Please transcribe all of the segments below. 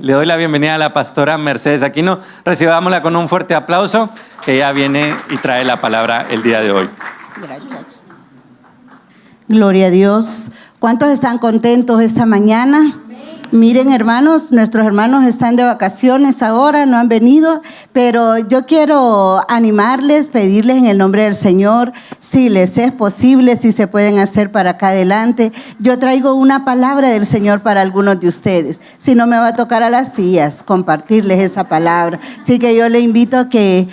Le doy la bienvenida a la pastora Mercedes Aquino. Recibámosla con un fuerte aplauso, que ella viene y trae la palabra el día de hoy. Gracias. Gloria a Dios. ¿Cuántos están contentos esta mañana? Miren, hermanos, nuestros hermanos están de vacaciones ahora, no han venido, pero yo quiero animarles, pedirles en el nombre del Señor, si les es posible, si se pueden hacer para acá adelante. Yo traigo una palabra del Señor para algunos de ustedes. Si no, me va a tocar a las sillas compartirles esa palabra. Así que yo le invito a que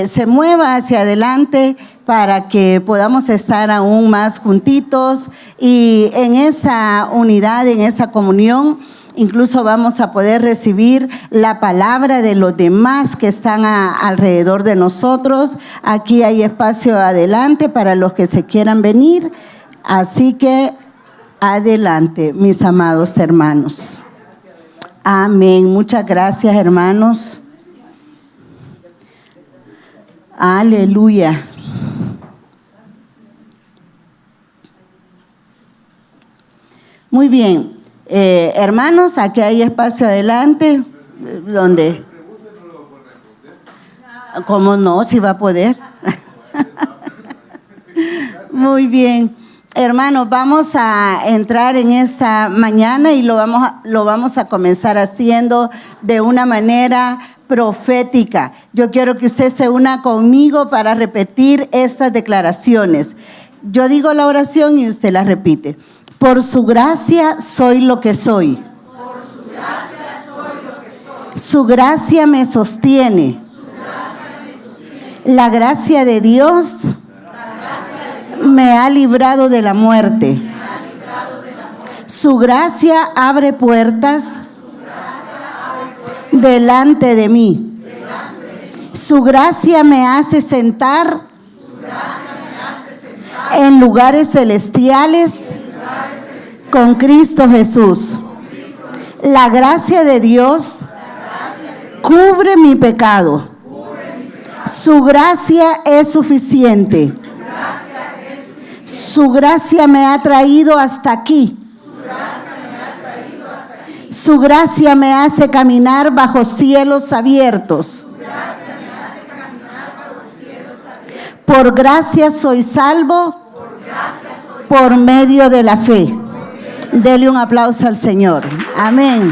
se mueva hacia adelante para que podamos estar aún más juntitos y en esa unidad, en esa comunión. Incluso vamos a poder recibir la palabra de los demás que están alrededor de nosotros. Aquí hay espacio adelante para los que se quieran venir. Así que adelante, mis amados hermanos. Amén. Muchas gracias, hermanos. Aleluya. Muy bien. Hermanos, aquí hay espacio adelante. ¿Dónde? ¿Cómo no? Si va a poder. Muy bien. Hermanos, vamos a entrar en esta mañana y lo vamos a comenzar haciendo de una manera profética. Yo quiero que usted se una conmigo para repetir estas declaraciones. Yo digo la oración y usted la repite. Por su gracia soy lo que soy. Por su gracia soy lo que soy. Su gracia me sostiene. La gracia de Dios me ha librado de la muerte. Su gracia abre puertas delante de mí. Su gracia me hace sentar en lugares celestiales con Cristo Jesús. La gracia de Dios cubre mi pecado. Su gracia es suficiente. Su gracia me ha traído hasta aquí. Su gracia me hace caminar bajo cielos abiertos. Por gracia soy salvo por medio de la fe. Dele un aplauso al Señor. Amén.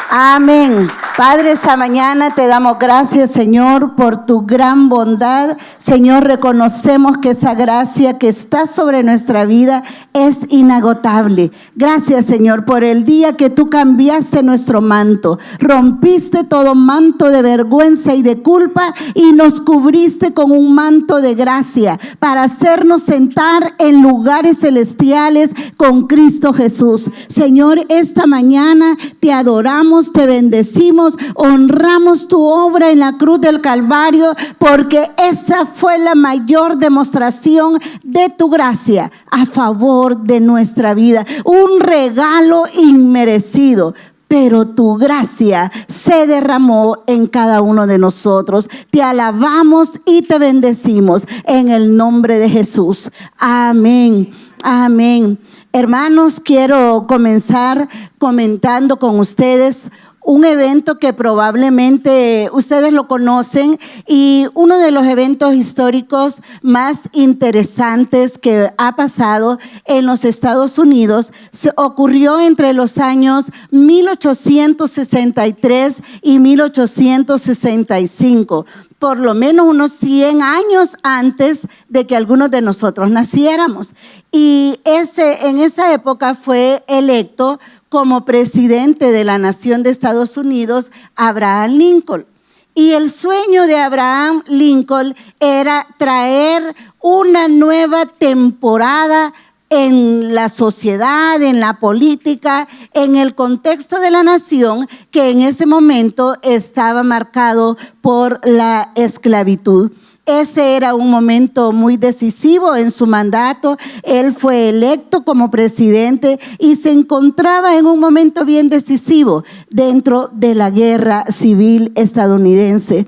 Amén. Padre, esta mañana te damos gracias, Señor, por tu gran bondad. Señor, reconocemos que esa gracia que está sobre nuestra vida es inagotable. Gracias, Señor, por el día que tú cambiaste nuestro manto. Rompiste todo manto de vergüenza y de culpa y nos cubriste con un manto de gracia para hacernos sentar en lugares celestiales con Cristo Jesús. Señor, esta mañana te adoramos, te bendecimos, honramos tu obra en la cruz del Calvario, porque esa fue la mayor demostración de tu gracia a favor de nuestra vida, un regalo inmerecido. Pero tu gracia se derramó en cada uno de nosotros. Te alabamos y te bendecimos en el nombre de Jesús. Amén. Amén. Hermanos, quiero comenzar comentando con ustedes un evento que probablemente ustedes lo conocen, y uno de los eventos históricos más interesantes que ha pasado en los Estados Unidos ocurrió entre los años 1863 y 1865. Por lo menos unos 100 años antes de que algunos de nosotros naciéramos. Y en esa época fue electo como presidente de la nación de Estados Unidos Abraham Lincoln. Y el sueño de Abraham Lincoln era traer una nueva temporada en la sociedad, en la política, en el contexto de la nación que en ese momento estaba marcado por la esclavitud. Ese era un momento muy decisivo en su mandato. Él fue electo como presidente y se encontraba en un momento bien decisivo dentro de la guerra civil estadounidense.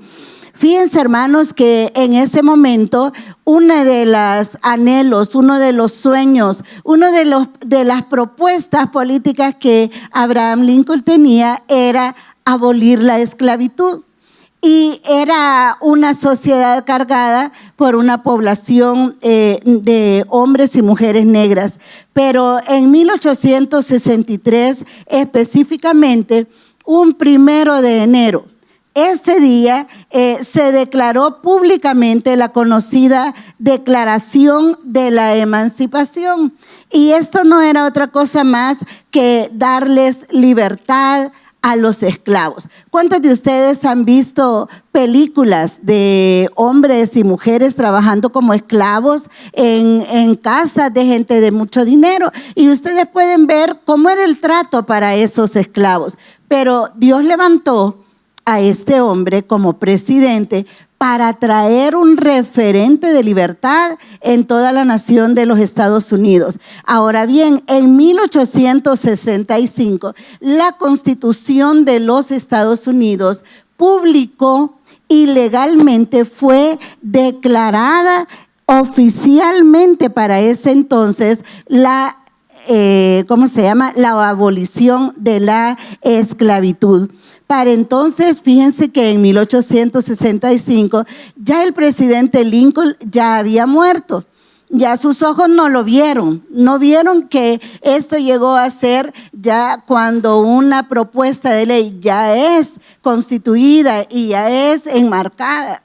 Fíjense, hermanos, que en ese momento uno de los anhelos, uno de los sueños, de las propuestas políticas que Abraham Lincoln tenía era abolir la esclavitud. Y era una sociedad cargada por una población de hombres y mujeres negras. Pero en 1863, específicamente, un 1 de enero, ese día se declaró públicamente la conocida Declaración de la Emancipación. Y esto no era otra cosa más que darles libertad a los esclavos. ¿Cuántos de ustedes han visto películas de hombres y mujeres trabajando como esclavos en casas de gente de mucho dinero? Y ustedes pueden ver cómo era el trato para esos esclavos. Pero Dios levantó a este hombre como presidente para traer un referente de libertad en toda la nación de los Estados Unidos. Ahora bien, en 1865, la Constitución de los Estados Unidos publicó y legalmente fue declarada oficialmente para ese entonces la abolición de la esclavitud. Para entonces, fíjense que en 1865 ya el presidente Lincoln ya había muerto. Ya sus ojos no lo vieron, no vieron que esto llegó a ser ya cuando una propuesta de ley ya es constituida y ya es enmarcada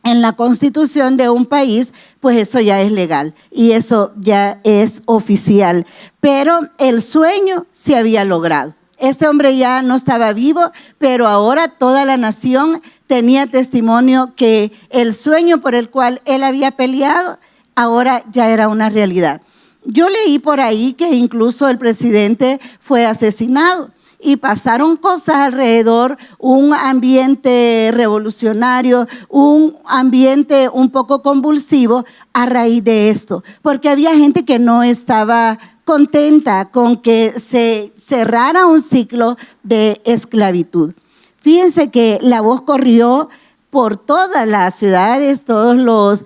en la constitución de un país, pues eso ya es legal y eso ya es oficial. Pero el sueño se había logrado. Este hombre ya no estaba vivo, pero ahora toda la nación tenía testimonio que el sueño por el cual él había peleado, ahora ya era una realidad. Yo leí por ahí que incluso el presidente fue asesinado y pasaron cosas alrededor, un ambiente revolucionario, un ambiente un poco convulsivo a raíz de esto, porque había gente que no estaba contenta con que se cerrara un ciclo de esclavitud. Fíjense que la voz corrió por todas las ciudades, todos los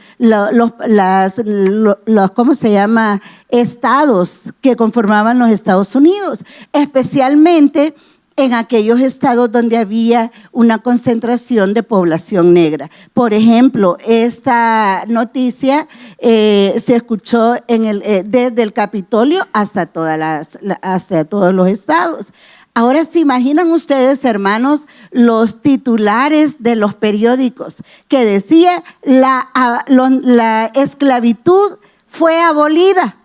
estados que conformaban los Estados Unidos, especialmente en aquellos estados donde había una concentración de población negra. Por ejemplo, esta noticia se escuchó desde el Capitolio hasta todos los estados. Ahora se imaginan ustedes, hermanos, los titulares de los periódicos que decía la esclavitud fue abolida.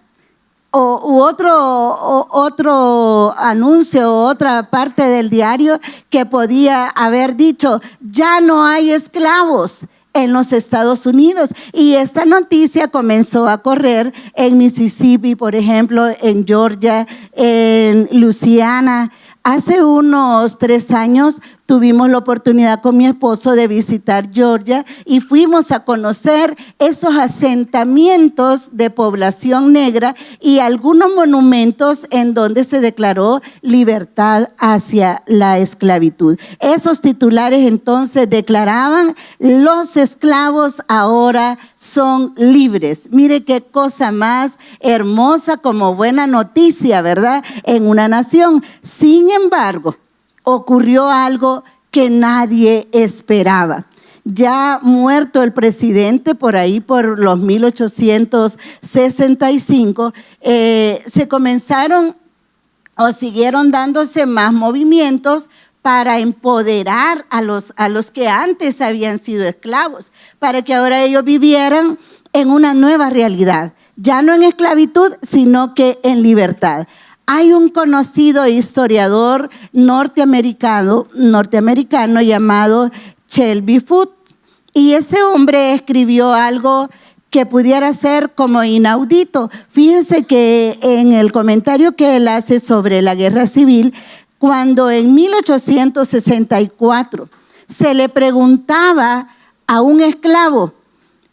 U otro anuncio, otra parte del diario que podía haber dicho, ya no hay esclavos en los Estados Unidos. Y esta noticia comenzó a correr en Mississippi, por ejemplo, en Georgia, en Luisiana. Hace unos 3 años tuvimos la oportunidad con mi esposo de visitar Georgia y fuimos a conocer esos asentamientos de población negra y algunos monumentos en donde se declaró libertad hacia la esclavitud. Esos titulares entonces declaraban: los esclavos ahora son libres. Mire qué cosa más hermosa, como buena noticia, ¿verdad? En una nación. Sin embargo, ocurrió algo que nadie esperaba. Ya muerto el presidente, por ahí por los 1865, se comenzaron o siguieron dándose más movimientos para empoderar a los que antes habían sido esclavos, para que ahora ellos vivieran en una nueva realidad, ya no en esclavitud, sino que en libertad. Hay un conocido historiador norteamericano llamado Shelby Foote, y ese hombre escribió algo que pudiera ser como inaudito. Fíjense que en el comentario que él hace sobre la guerra civil, cuando en 1864 se le preguntaba a un esclavo,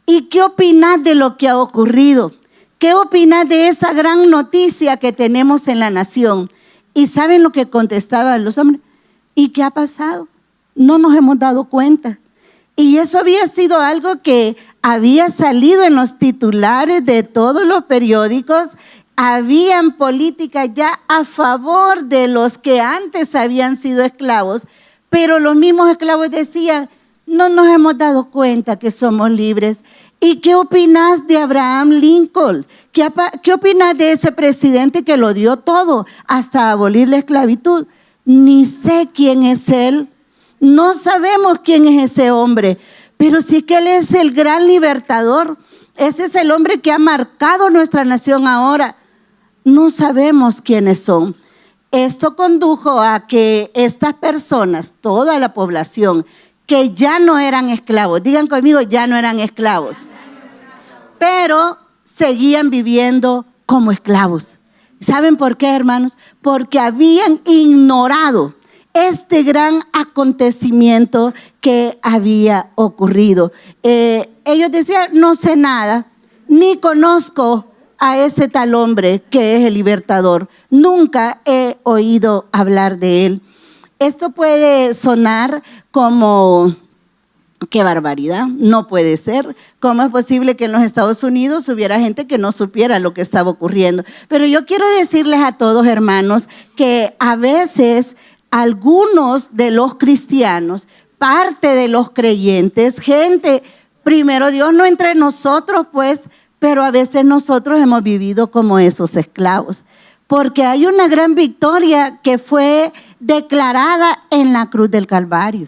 ¿y qué opinas de lo que ha ocurrido? ¿Qué opinas de esa gran noticia que tenemos en la nación? ¿Y saben lo que contestaban los hombres? ¿Y qué ha pasado? No nos hemos dado cuenta. Y eso había sido algo que había salido en los titulares de todos los periódicos. Habían políticas ya a favor de los que antes habían sido esclavos, pero los mismos esclavos decían, no nos hemos dado cuenta que somos libres. ¿Y qué opinas de Abraham Lincoln? ¿Qué opinas de ese presidente que lo dio todo hasta abolir la esclavitud? Ni sé quién es él, no sabemos quién es ese hombre, pero sí que él es el gran libertador. Ese es el hombre que ha marcado nuestra nación ahora. No sabemos quiénes son. Esto condujo a que estas personas, toda la población, que ya no eran esclavos, digan conmigo, ya no eran esclavos, pero seguían viviendo como esclavos. ¿Saben por qué, hermanos? Porque habían ignorado este gran acontecimiento que había ocurrido. Ellos decían, no sé nada, ni conozco a ese tal hombre que es el libertador. Nunca he oído hablar de él. Esto puede sonar como, qué barbaridad, no puede ser. ¿Cómo es posible que en los Estados Unidos hubiera gente que no supiera lo que estaba ocurriendo? Pero yo quiero decirles a todos, hermanos, que a veces algunos de los cristianos, parte de los creyentes, gente, primero Dios no entre nosotros, pues, pero a veces nosotros hemos vivido como esos esclavos. Porque hay una gran victoria que fue declarada en la cruz del Calvario.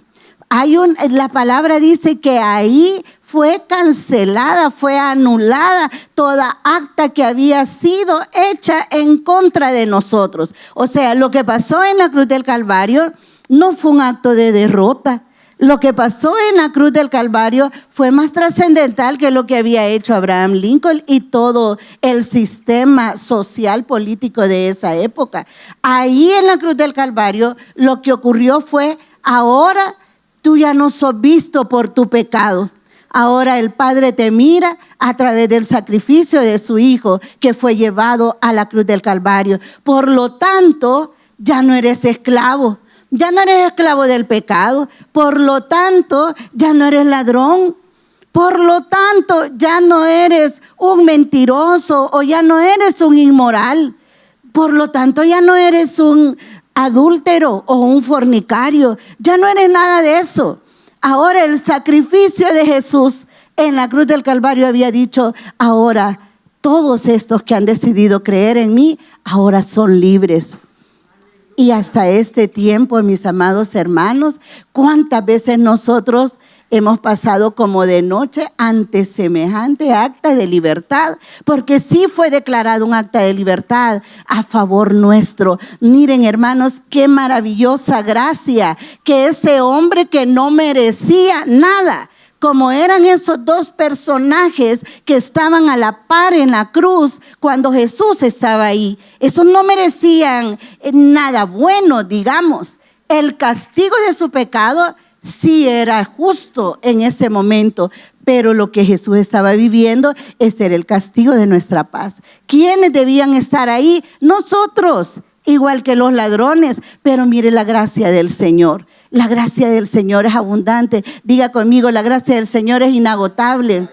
La palabra dice que ahí fue cancelada, fue anulada toda acta que había sido hecha en contra de nosotros. O sea, lo que pasó en la cruz del Calvario no fue un acto de derrota. Lo que pasó en la cruz del Calvario fue más trascendental que lo que había hecho Abraham Lincoln y todo el sistema social político de esa época. Ahí en la cruz del Calvario lo que ocurrió fue, ahora tú ya no sos visto por tu pecado. Ahora el Padre te mira a través del sacrificio de su Hijo que fue llevado a la cruz del Calvario. Por lo tanto, ya no eres esclavo. Ya no eres esclavo del pecado, por lo tanto, ya no eres ladrón, por lo tanto, ya no eres un mentiroso o ya no eres un inmoral, por lo tanto, ya no eres un adúltero o un fornicario, ya no eres nada de eso. Ahora el sacrificio de Jesús en la cruz del Calvario había dicho, ahora todos estos que han decidido creer en mí, ahora son libres. Y hasta este tiempo, mis amados hermanos, ¿cuántas veces nosotros hemos pasado como de noche ante semejante acta de libertad? Porque sí fue declarado un acta de libertad a favor nuestro. Miren, hermanos, qué maravillosa gracia que ese hombre que no merecía nada, como eran esos dos personajes que estaban a la par en la cruz cuando Jesús estaba ahí. Esos no merecían nada bueno, digamos. El castigo de su pecado sí era justo en ese momento, pero lo que Jesús estaba viviendo, ese era el castigo de nuestra paz. ¿Quiénes debían estar ahí? Nosotros, igual que los ladrones, pero mire la gracia del Señor. La gracia del Señor es abundante. Diga conmigo, la gracia del Señor es inagotable.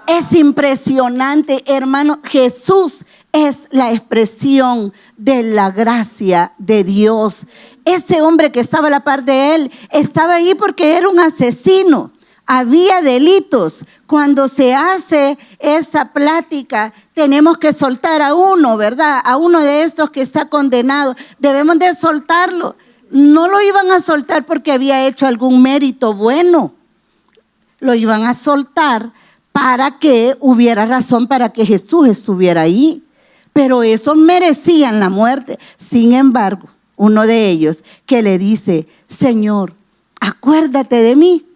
Es impresionante, hermano. Jesús es la expresión de la gracia de Dios. Ese hombre que estaba a la par de él, estaba ahí porque era un asesino. Había delitos. Cuando se hace esa plática, tenemos que soltar a uno, ¿verdad? A uno de estos que está condenado. Debemos de soltarlo. No lo iban a soltar porque había hecho algún mérito bueno. Lo iban a soltar para que hubiera razón para que Jesús estuviera ahí. Pero esos merecían la muerte. Sin embargo, uno de ellos que le dice, Señor, acuérdate de mí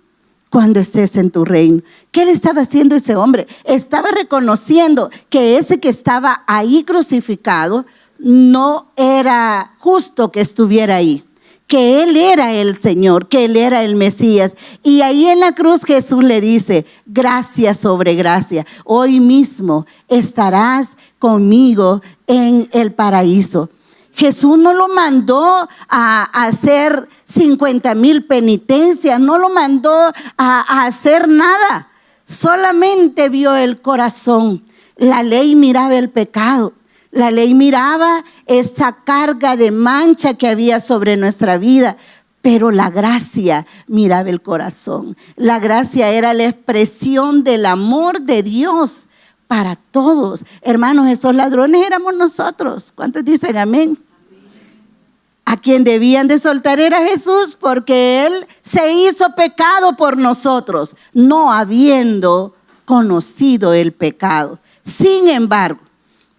cuando estés en tu reino. ¿Qué le estaba haciendo ese hombre? Estaba reconociendo que ese que estaba ahí crucificado no era justo que estuviera ahí, que Él era el Señor, que Él era el Mesías. Y ahí en la cruz Jesús le dice, gracia sobre gracia, hoy mismo estarás conmigo en el paraíso. Jesús no lo mandó a hacer 50,000 penitencias, no lo mandó a hacer nada. Solamente vio el corazón. La ley miraba el pecado. La ley miraba esa carga de mancha que había sobre nuestra vida. Pero la gracia miraba el corazón. La gracia era la expresión del amor de Dios para todos. Hermanos, esos ladrones éramos nosotros. ¿Cuántos dicen amén? A quien debían de soltar era Jesús, porque Él se hizo pecado por nosotros, no habiendo conocido el pecado. Sin embargo,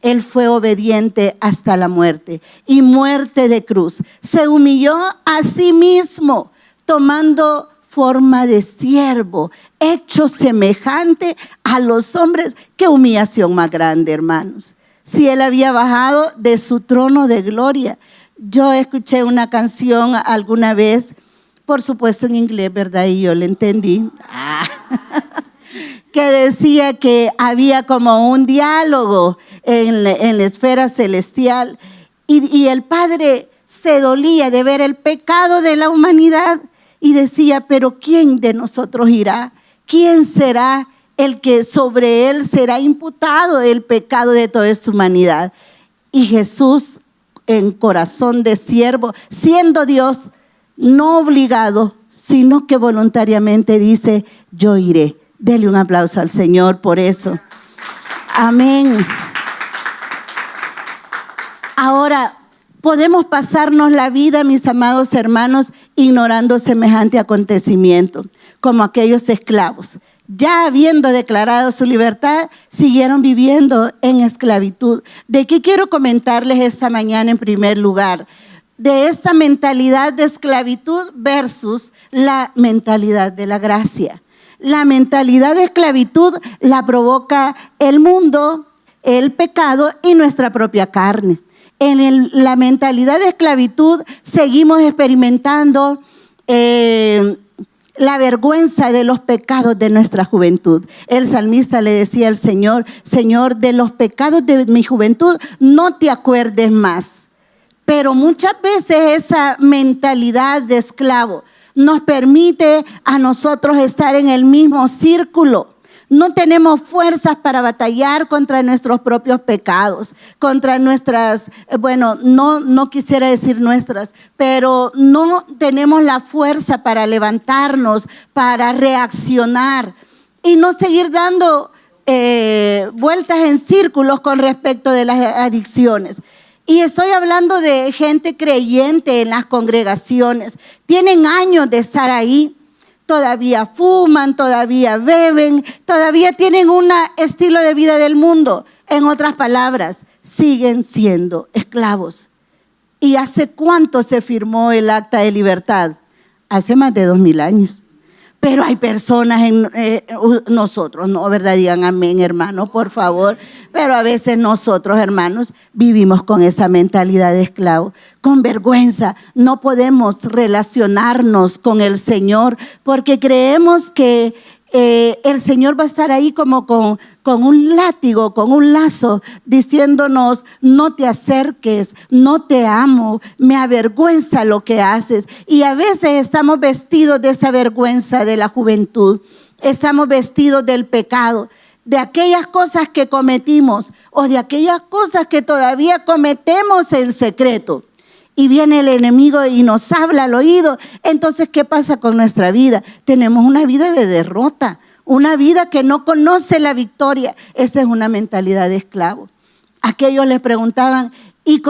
Él fue obediente hasta la muerte, y muerte de cruz. Se humilló a sí mismo, tomando forma de siervo, hecho semejante a los hombres. Qué humillación más grande, hermanos. Si Él había bajado de su trono de gloria. Yo escuché una canción alguna vez, por supuesto en inglés, ¿verdad? Y yo la entendí. Que decía que había como un diálogo en la esfera celestial, y el Padre se dolía de ver el pecado de la humanidad y decía, pero ¿quién de nosotros irá? ¿Quién será el que sobre él será imputado el pecado de toda esta humanidad? Y Jesús, en corazón de siervo, siendo Dios, no obligado, sino que voluntariamente dice, yo iré. Dele un aplauso al Señor por eso. Amén. Ahora, podemos pasarnos la vida, mis amados hermanos, ignorando semejante acontecimiento, como aquellos esclavos. Ya habiendo declarado su libertad, siguieron viviendo en esclavitud. ¿De qué quiero comentarles esta mañana en primer lugar? De esa mentalidad de esclavitud versus la mentalidad de la gracia. La mentalidad de esclavitud la provoca el mundo, el pecado y nuestra propia carne. En la mentalidad de esclavitud seguimos experimentando la vergüenza de los pecados de nuestra juventud. El salmista le decía al Señor, Señor, de los pecados de mi juventud no te acuerdes más. Pero muchas veces esa mentalidad de esclavo nos permite a nosotros estar en el mismo círculo. No tenemos fuerzas para batallar contra nuestros propios pecados, contra nuestras, no quisiera decir nuestras, pero no tenemos la fuerza para levantarnos, para reaccionar y no seguir dando vueltas en círculos con respecto de las adicciones. Y estoy hablando de gente creyente en las congregaciones. Tienen años de estar ahí. Todavía fuman, todavía beben, todavía tienen un estilo de vida del mundo. En otras palabras, siguen siendo esclavos. ¿Y hace cuánto se firmó el Acta de Libertad? Hace más de 2000 años. Pero hay personas nosotros, ¿no? ¿Verdad? Digan amén, hermano, por favor. Pero a veces nosotros, hermanos, vivimos con esa mentalidad de esclavo, con vergüenza. No podemos relacionarnos con el Señor porque creemos que el Señor va a estar ahí como con un látigo, con un lazo, diciéndonos, no te acerques, no te amo, me avergüenza lo que haces. Y a veces estamos vestidos de esa vergüenza de la juventud, estamos vestidos del pecado, de aquellas cosas que cometimos o de aquellas cosas que todavía cometemos en secreto. Y viene el enemigo y nos habla al oído. Entonces, ¿qué pasa con nuestra vida? Tenemos una vida de derrota, una vida que no conoce la victoria. Esa es una mentalidad de esclavo. Aquellos les preguntaban, ¿y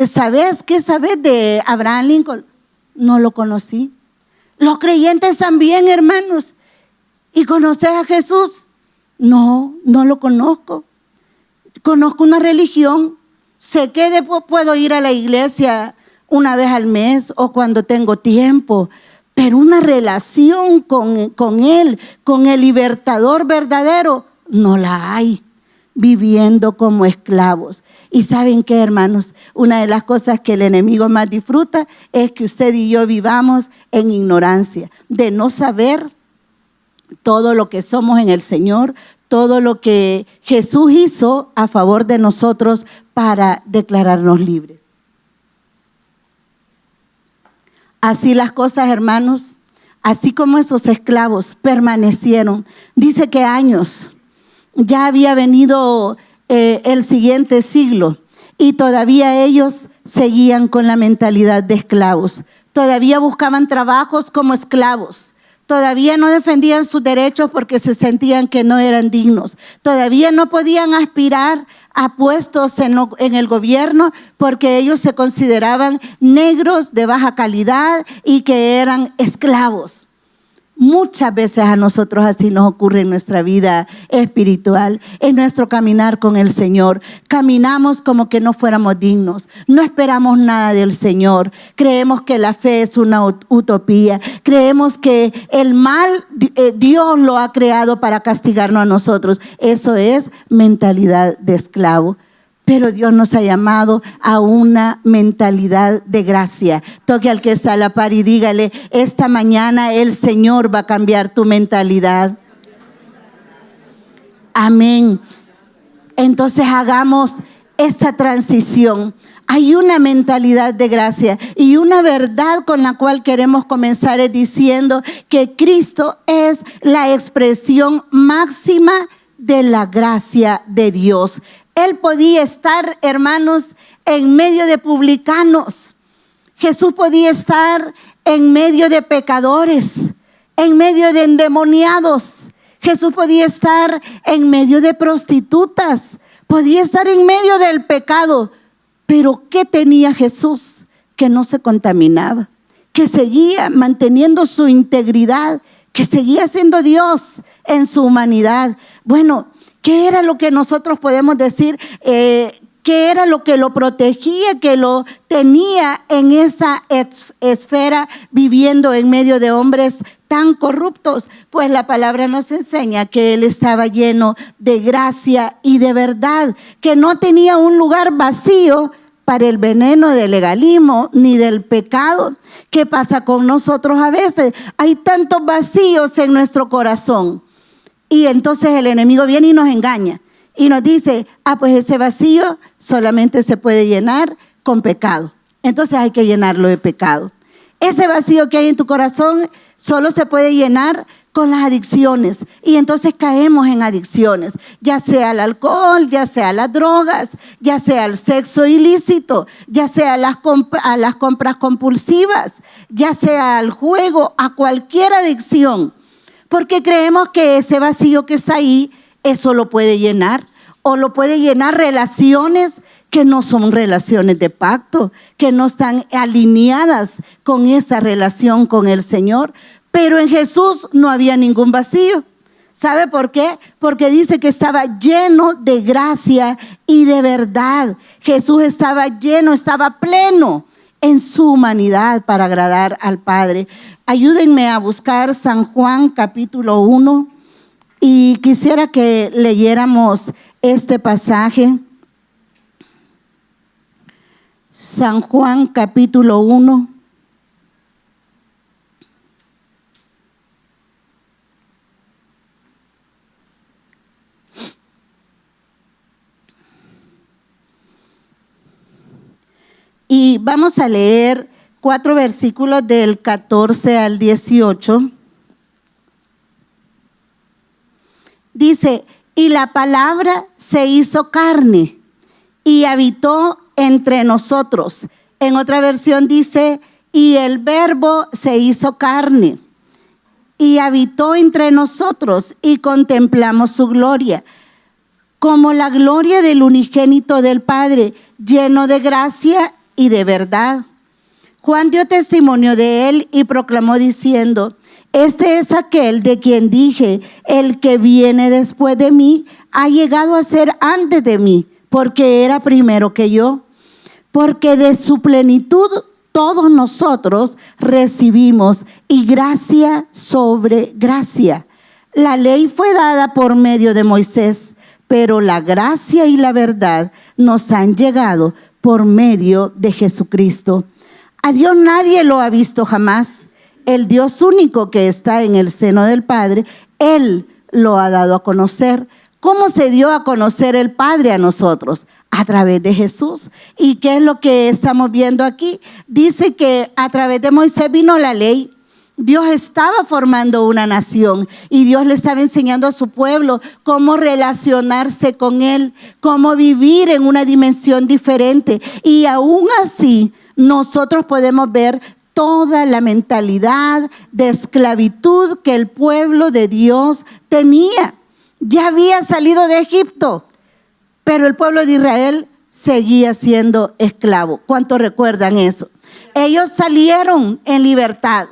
sabes qué sabes de Abraham Lincoln? No lo conocí. Los creyentes también, hermanos. ¿Y conoces a Jesús? No, no lo conozco. Conozco una religión. Sé que después puedo ir a la iglesia una vez al mes o cuando tengo tiempo, pero una relación con Él, con el libertador verdadero, no la hay, viviendo como esclavos. Y ¿saben qué, hermanos? Una de las cosas que el enemigo más disfruta es que usted y yo vivamos en ignorancia, de no saber todo lo que somos en el Señor, todo lo que Jesús hizo a favor de nosotros para declararnos libres. Así las cosas, hermanos, así como esos esclavos permanecieron. Dice que años, ya había venido el siguiente siglo y todavía ellos seguían con la mentalidad de esclavos. Todavía buscaban trabajos como esclavos. Todavía no defendían sus derechos porque se sentían que no eran dignos. Todavía no podían aspirar a puestos en el gobierno porque ellos se consideraban negros de baja calidad y que eran esclavos. Muchas veces a nosotros así nos ocurre en nuestra vida espiritual, en nuestro caminar con el Señor. Caminamos como que no fuéramos dignos, no esperamos nada del Señor. Creemos que la fe es una utopía, creemos que el mal Dios lo ha creado para castigarnos a nosotros. Eso es mentalidad de esclavo. Pero Dios nos ha llamado a una mentalidad de gracia. Toque al que está a la par y dígale, esta mañana el Señor va a cambiar tu mentalidad. Amén. Entonces hagamos esa transición. Hay una mentalidad de gracia y una verdad con la cual queremos comenzar es diciendo que Cristo es la expresión máxima de la gracia de Dios. Él podía estar, hermanos, en medio de publicanos. Jesús podía estar en medio de pecadores, en medio de endemoniados. Jesús podía estar en medio de prostitutas, podía estar en medio del pecado. Pero ¿qué tenía Jesús? Que no se contaminaba, que seguía manteniendo su integridad, que seguía siendo Dios en su humanidad. Bueno, ¿qué era lo que nosotros podemos decir? ¿Qué era lo que lo protegía, que lo tenía en esa esfera viviendo en medio de hombres tan corruptos? Pues la palabra nos enseña que Él estaba lleno de gracia y de verdad, que no tenía un lugar vacío para el veneno del legalismo ni del pecado. ¿Qué pasa con nosotros a veces? Hay tantos vacíos en nuestro corazón. Y entonces el enemigo viene y nos engaña y nos dice, pues ese vacío solamente se puede llenar con pecado. Entonces hay que llenarlo de pecado. Ese vacío que hay en tu corazón solo se puede llenar con las adicciones. Y entonces caemos en adicciones, ya sea al alcohol, ya sea a las drogas, ya sea al sexo ilícito, ya sea a las compras compulsivas, ya sea al juego, a cualquier adicción. Porque creemos que ese vacío que está ahí, eso lo puede llenar. O lo puede llenar relaciones que no son relaciones de pacto, que no están alineadas con esa relación con el Señor. Pero en Jesús no había ningún vacío. ¿Sabe por qué? Porque dice que estaba lleno de gracia y de verdad. Jesús estaba lleno, estaba pleno en su humanidad para agradar al Padre. Ayúdenme a buscar San Juan capítulo 1 y quisiera que leyéramos este pasaje. San Juan capítulo 1. Y vamos a leer 4 versículos del 14 al 18. Dice, y la palabra se hizo carne y habitó entre nosotros. En otra versión dice, y el verbo se hizo carne y habitó entre nosotros y contemplamos su gloria, como la gloria del unigénito del Padre, lleno de gracia y de verdad. Juan dio testimonio de él y proclamó diciendo, este es aquel de quien dije, el que viene después de mí ha llegado a ser antes de mí, porque era primero que yo. Porque de su plenitud todos nosotros recibimos y gracia sobre gracia. La ley fue dada por medio de Moisés, pero la gracia y la verdad nos han llegado por medio de Jesucristo. A Dios nadie lo ha visto jamás. El Dios único que está en el seno del Padre, Él lo ha dado a conocer. ¿Cómo se dio a conocer el Padre a nosotros? A través de Jesús. ¿Y qué es lo que estamos viendo aquí? Dice que a través de Moisés vino la ley. Dios estaba formando una nación y Dios le estaba enseñando a su pueblo cómo relacionarse con Él, cómo vivir en una dimensión diferente. Y aún así, nosotros podemos ver toda la mentalidad de esclavitud que el pueblo de Dios tenía. Ya había salido de Egipto, pero el pueblo de Israel seguía siendo esclavo. ¿Cuántos recuerdan eso? Ellos salieron en libertad,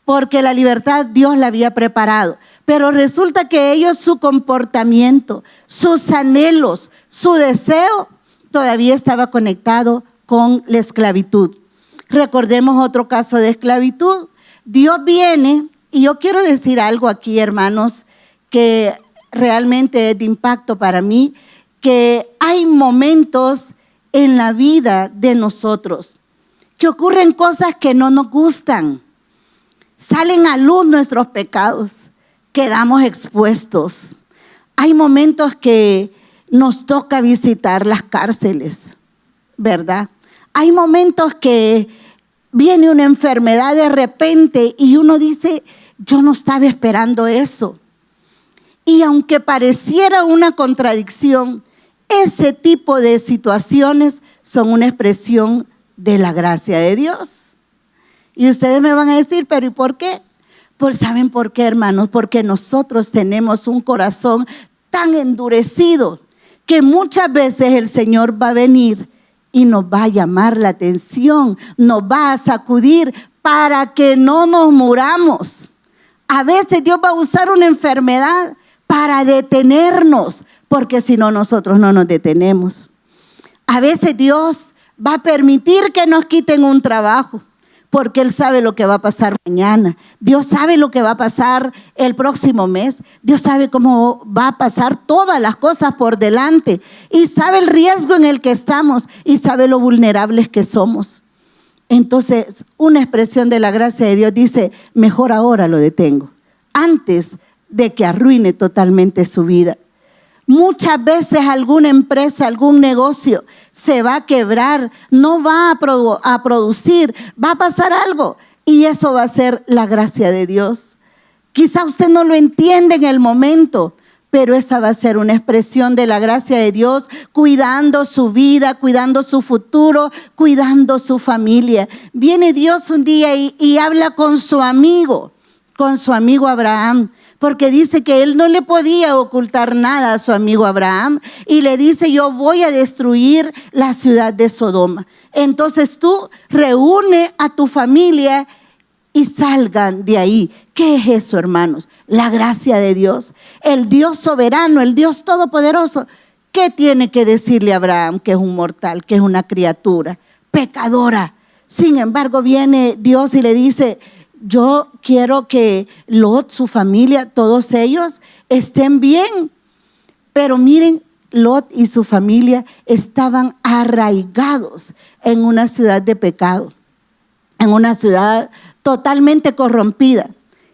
porque la libertad Dios la había preparado. Pero resulta que ellos, su comportamiento, sus anhelos, su deseo, todavía estaba conectado con la esclavitud. Recordemos otro caso de esclavitud. Dios viene, y yo quiero decir algo aquí, hermanos, que realmente es de impacto para mí, que hay momentos en la vida de nosotros que ocurren cosas que no nos gustan. Salen a luz nuestros pecados, quedamos expuestos. Hay momentos que nos toca visitar las cárceles, ¿verdad? Hay momentos que viene una enfermedad de repente y uno dice, yo no estaba esperando eso. Y aunque pareciera una contradicción, ese tipo de situaciones son una expresión de la gracia de Dios. Y ustedes me van a decir, pero ¿y por qué? Pues ¿saben por qué, hermanos? Porque nosotros tenemos un corazón tan endurecido que muchas veces el Señor va a venir y nos va a llamar la atención, nos va a sacudir para que no nos muramos. A veces Dios va a usar una enfermedad para detenernos, porque si no nosotros no nos detenemos. A veces Dios va a permitir que nos quiten un trabajo, porque Él sabe lo que va a pasar mañana. Dios sabe lo que va a pasar el próximo mes. Dios sabe cómo va a pasar todas las cosas por delante. Y sabe el riesgo en el que estamos y sabe lo vulnerables que somos. Entonces, una expresión de la gracia de Dios dice, mejor ahora lo detengo, antes de que arruine totalmente su vida. Muchas veces alguna empresa, algún negocio se va a quebrar, no va a producir, va a pasar algo y eso va a ser la gracia de Dios. Quizá usted no lo entiende en el momento, pero esa va a ser una expresión de la gracia de Dios, cuidando su vida, cuidando su futuro, cuidando su familia. Viene Dios un día y habla con su amigo Abraham. Porque dice que él no le podía ocultar nada a su amigo Abraham. Y le dice, yo voy a destruir la ciudad de Sodoma. Entonces tú reúne a tu familia y salgan de ahí. ¿Qué es eso, hermanos? La gracia de Dios. El Dios soberano, el Dios todopoderoso. ¿Qué tiene que decirle a Abraham? Que es un mortal, que es una criatura pecadora. Sin embargo, viene Dios y le dice, yo quiero que Lot, su familia, todos ellos estén bien. Pero miren, Lot y su familia estaban arraigados en una ciudad de pecado, en una ciudad totalmente corrompida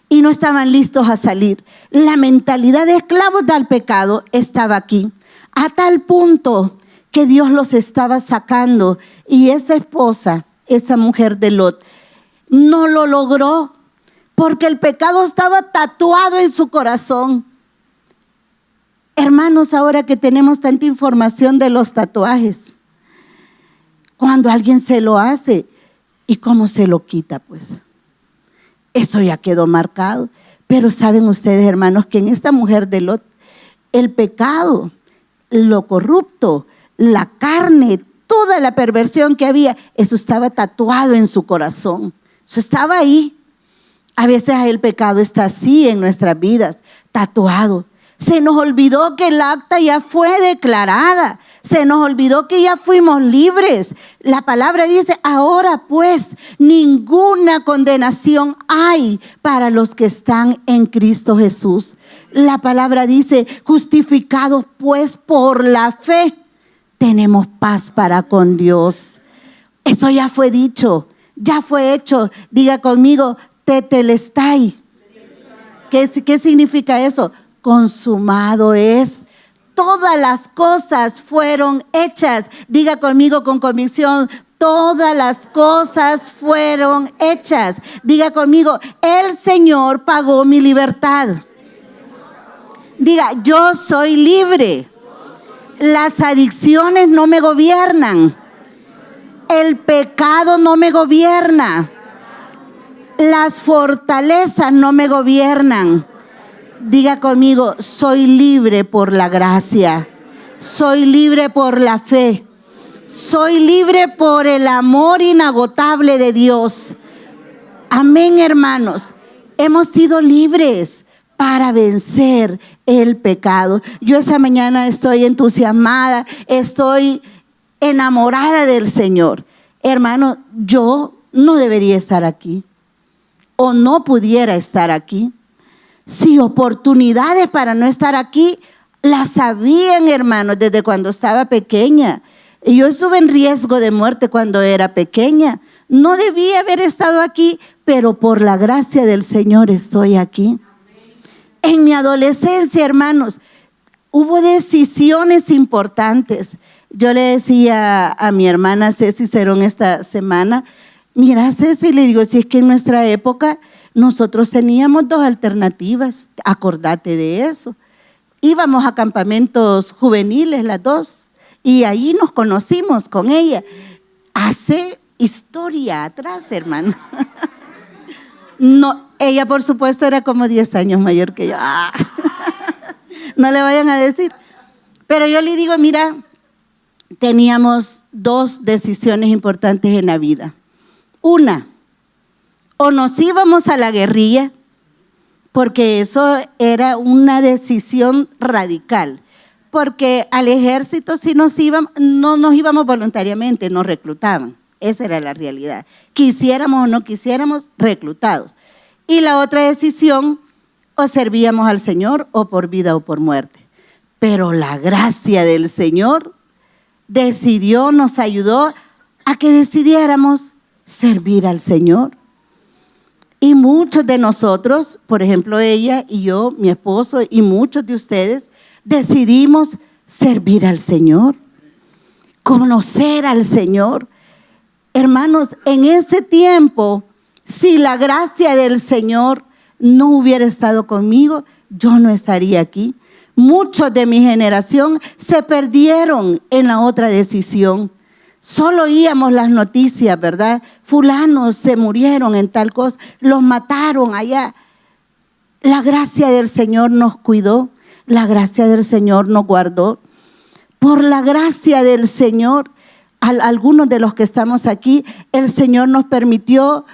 y no estaban listos a salir. La mentalidad de esclavos del pecado estaba aquí, a tal punto que Dios los estaba sacando y esa esposa, esa mujer de Lot, no lo logró porque el pecado estaba tatuado en su corazón. Hermanos, ahora que tenemos tanta información de los tatuajes, cuando alguien se lo hace, ¿y cómo se lo quita? Pues eso ya quedó marcado. Pero saben ustedes, hermanos, que en esta mujer de Lot, el pecado, lo corrupto, la carne, toda la perversión que había, eso estaba tatuado en su corazón. Eso estaba ahí. A veces el pecado está así en nuestras vidas, tatuado. Se nos olvidó que el acta ya fue declarada. Se nos olvidó que ya fuimos libres. La palabra dice, ahora pues ninguna condenación hay para los que están en Cristo Jesús. La palabra dice, justificados pues por la fe, tenemos paz para con Dios. Eso ya fue dicho. Ya fue hecho. Diga conmigo, tetelestai. ¿Qué significa eso? Consumado es. todas las cosas fueron hechas. Diga conmigo con convicción, todas las cosas fueron hechas. Diga conmigo, el Señor pagó mi libertad. Diga, yo soy libre. Las adicciones no me gobiernan. El pecado no me gobierna. Las fortalezas no me gobiernan. Diga conmigo, soy libre por la gracia. Soy libre por la fe. Soy libre por el amor inagotable de Dios. Amén, hermanos. Hemos sido libres para vencer el pecado. Yo esa mañana estoy entusiasmada, estoy enamorada del Señor. Hermano, yo no debería estar aquí o no pudiera estar aquí. Si oportunidades para no estar aquí las sabían, hermanos, desde cuando estaba pequeña. Y yo estuve en riesgo de muerte cuando era pequeña. No debía haber estado aquí, pero por la gracia del Señor estoy aquí. En mi adolescencia, hermanos, hubo decisiones importantes. Yo le decía a mi hermana Ceci Cerón esta semana, mira Ceci, le digo, si es que en nuestra época nosotros teníamos dos alternativas, acordate de eso. Íbamos a campamentos juveniles las dos y ahí nos conocimos con ella. Hace historia atrás, hermano. No, ella por supuesto era como 10 años mayor que yo. No le vayan a decir. Pero yo le digo, mira, teníamos dos decisiones importantes en la vida. Una, o nos íbamos a la guerrilla, porque eso era una decisión radical. Porque al ejército si nos íbamos, no nos íbamos voluntariamente, nos reclutaban. Esa era la realidad. Quisiéramos o no quisiéramos, reclutados. Y la otra decisión, o servíamos al Señor o por vida o por muerte. Pero la gracia del Señor decidió, nos ayudó a que decidiéramos servir al Señor. Y muchos de nosotros, por ejemplo ella y yo, mi esposo y muchos de ustedes, decidimos servir al Señor, conocer al Señor. Hermanos, en ese tiempo, si la gracia del Señor no hubiera estado conmigo, yo no estaría aquí. Muchos de mi generación se perdieron en la otra decisión. Solo oíamos las noticias, ¿verdad? Fulanos se murieron en tal cosa, los mataron allá. La gracia del Señor nos cuidó, la gracia del Señor nos guardó. Por la gracia del Señor, algunos de los que estamos aquí, el Señor nos permitió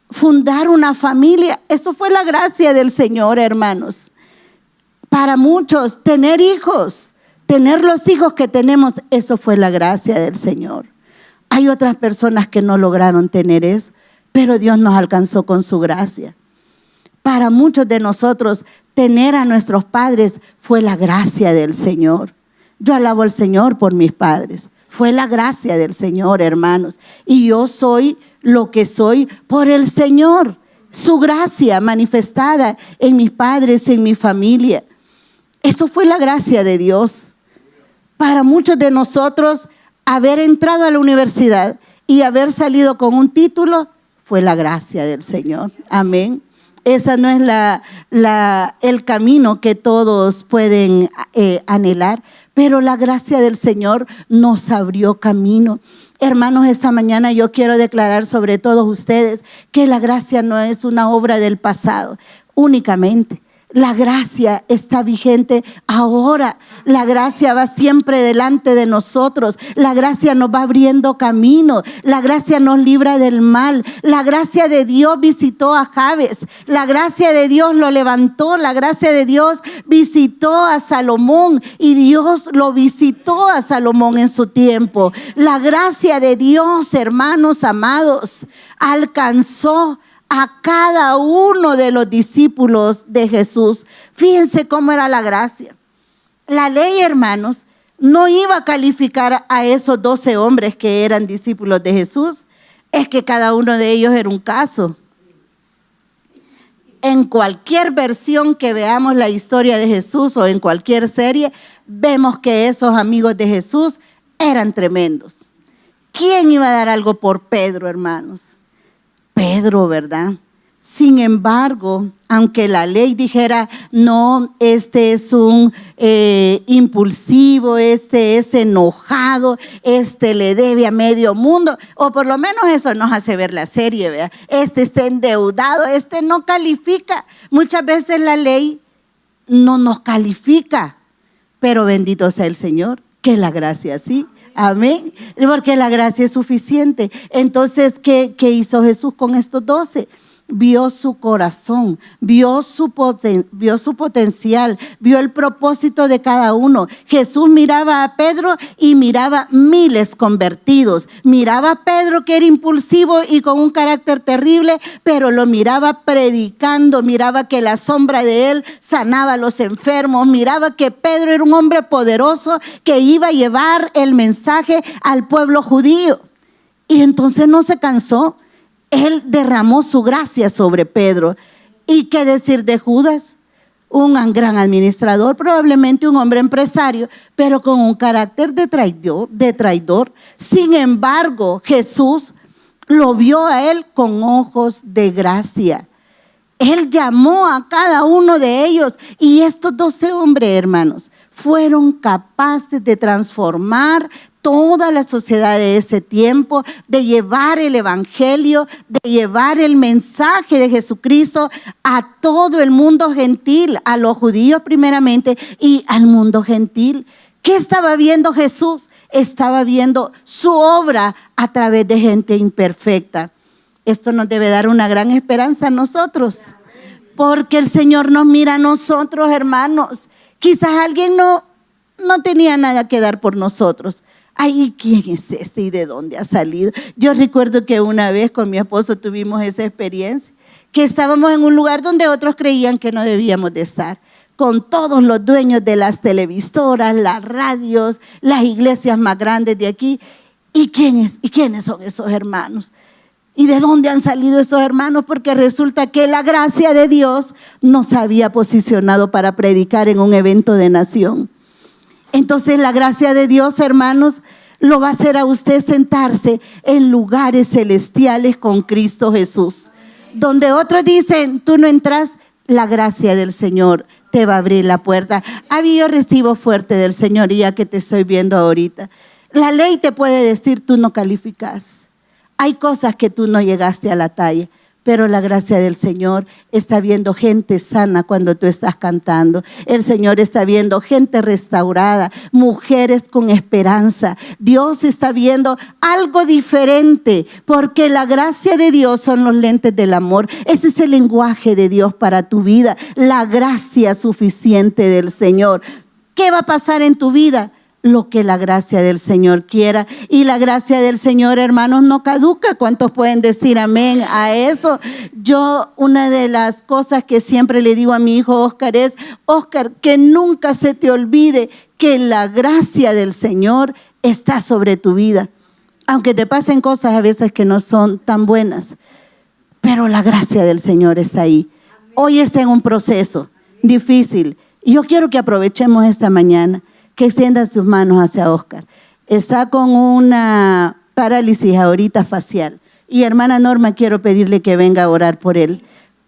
fundar una familia. Eso fue la gracia del Señor, hermanos. Para muchos, tener hijos, tener los hijos que tenemos, eso fue la gracia del Señor. Hay otras personas que no lograron tener eso, pero Dios nos alcanzó con su gracia. Para muchos de nosotros, tener a nuestros padres fue la gracia del Señor. Yo alabo al Señor por mis padres. Fue la gracia del Señor, hermanos. Y yo soy lo que soy por el Señor. Su gracia manifestada en mis padres, en mi familia. Eso fue la gracia de Dios. Para muchos de nosotros, haber entrado a la universidad y haber salido con un título fue la gracia del Señor. Amén. Esa no es el camino que todos pueden anhelar, pero la gracia del Señor nos abrió camino. Hermanos, esta mañana yo quiero declarar sobre todos ustedes que la gracia no es una obra del pasado únicamente. La gracia está vigente ahora. La gracia va siempre delante de nosotros. La gracia nos va abriendo camino. La gracia nos libra del mal. La gracia de Dios visitó a Jabes. La gracia de Dios lo levantó. La gracia de Dios visitó a Salomón y Dios lo visitó a Salomón en su tiempo. La gracia de Dios, hermanos amados, alcanzó a cada uno de los discípulos de Jesús. Fíjense cómo era la gracia. La ley, hermanos, no iba a calificar a esos 12 hombres que eran discípulos de Jesús. Es que cada uno de ellos era un caso. En cualquier versión que veamos la historia de Jesús o en cualquier serie, vemos que esos amigos de Jesús eran tremendos. ¿Quién iba a dar algo por Pedro, hermanos? Pedro, ¿verdad? Sin embargo, aunque la ley dijera, no, este es un impulsivo, este es enojado, este le debe a medio mundo, o por lo menos eso nos hace ver la serie, ¿verdad? Este está endeudado, este no califica. Muchas veces la ley no nos califica, pero bendito sea el Señor, que la gracia sí. Amén, porque la gracia es suficiente. Entonces, ¿qué hizo Jesús con estos 12? Vio su corazón, vio su potencial, vio el propósito de cada uno. Jesús miraba a Pedro y miraba miles convertidos. Miraba a Pedro que era impulsivo y con un carácter terrible, pero lo miraba predicando, miraba que la sombra de él sanaba a los enfermos, miraba que Pedro era un hombre poderoso que iba a llevar el mensaje al pueblo judío. Y entonces no se cansó. Él derramó su gracia sobre Pedro. ¿Y qué decir de Judas? Un gran administrador, probablemente un hombre empresario, pero con un carácter de traidor. Sin embargo, Jesús lo vio a él con ojos de gracia. Él llamó a cada uno de ellos y estos 12 hombres, hermanos, fueron capaces de transformar toda la sociedad de ese tiempo, de llevar el evangelio, de llevar el mensaje de Jesucristo a todo el mundo gentil, a los judíos primeramente y al mundo gentil. ¿Qué estaba viendo Jesús? Estaba viendo su obra a través de gente imperfecta. Esto nos debe dar una gran esperanza a nosotros, porque el Señor nos mira a nosotros, hermanos. Quizás alguien no tenía nada que dar por nosotros. Ay, ¿quién es ese y de dónde ha salido? Yo recuerdo que una vez con mi esposo tuvimos esa experiencia, que estábamos en un lugar donde otros creían que no debíamos de estar, con todos los dueños de las televisoras, las radios, las iglesias más grandes de aquí. ¿Y quiénes son esos hermanos? ¿Y de dónde han salido esos hermanos? Porque resulta que la gracia de Dios nos había posicionado para predicar en un evento de nación. Entonces la gracia de Dios, hermanos, lo va a hacer a usted sentarse en lugares celestiales con Cristo Jesús. Donde otros dicen, tú no entras, la gracia del Señor te va a abrir la puerta. Yo recibo fuerte del Señor y ya que te estoy viendo ahorita. La ley te puede decir, tú no calificas. Hay cosas que tú no llegaste a la talla. Pero la gracia del Señor está viendo gente sana cuando tú estás cantando. El Señor está viendo gente restaurada, mujeres con esperanza. Dios está viendo algo diferente, porque la gracia de Dios son los lentes del amor. Ese es el lenguaje de Dios para tu vida, la gracia suficiente del Señor. ¿Qué va a pasar en tu vida? Lo que la gracia del Señor quiera. Y la gracia del Señor, hermanos, no caduca. ¿Cuántos pueden decir amén a eso? Yo, una de las cosas que siempre le digo a mi hijo Oscar es, Oscar, que nunca se te olvide que la gracia del Señor está sobre tu vida. Aunque te pasen cosas a veces que no son tan buenas, pero la gracia del Señor está ahí. Hoy está en un proceso difícil y yo quiero que aprovechemos esta mañana, que extiendan sus manos hacia Oscar. Está con una parálisis ahorita facial. Y hermana Norma, quiero pedirle que venga a orar por él.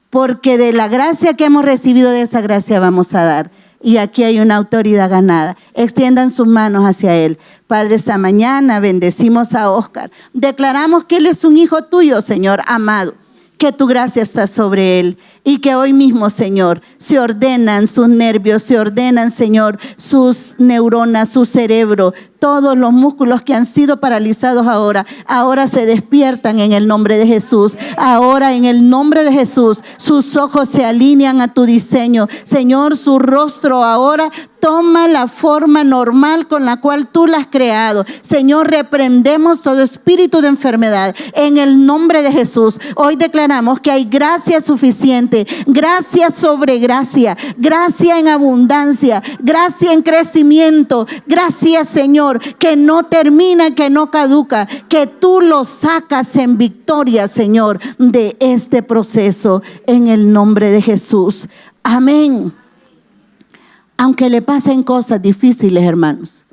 Porque de la gracia que hemos recibido, de esa gracia vamos a dar. Y aquí hay una autoridad ganada. Extiendan sus manos hacia él. Padre, esta mañana bendecimos a Oscar. Declaramos que él es un hijo tuyo, Señor amado. Que tu gracia está sobre él y que hoy mismo, Señor, se ordenan sus nervios, se ordenan, Señor, sus neuronas, su cerebro, todos los músculos que han sido paralizados ahora se despiertan en el nombre de Jesús. Ahora en el nombre de Jesús, sus ojos se alinean a tu diseño. Señor, su rostro ahora toma la forma normal con la cual tú la has creado. Señor, reprendemos todo espíritu de enfermedad en el nombre de Jesús. Hoy declaramos que hay gracia suficiente abundante, gracia sobre gracia, gracia en abundancia, gracia en crecimiento. Gracias, Señor, que no termina, que no caduca, que tú lo sacas en victoria, Señor, de este proceso, en el nombre de Jesús. Amén. Aunque le pasen cosas difíciles, hermanos,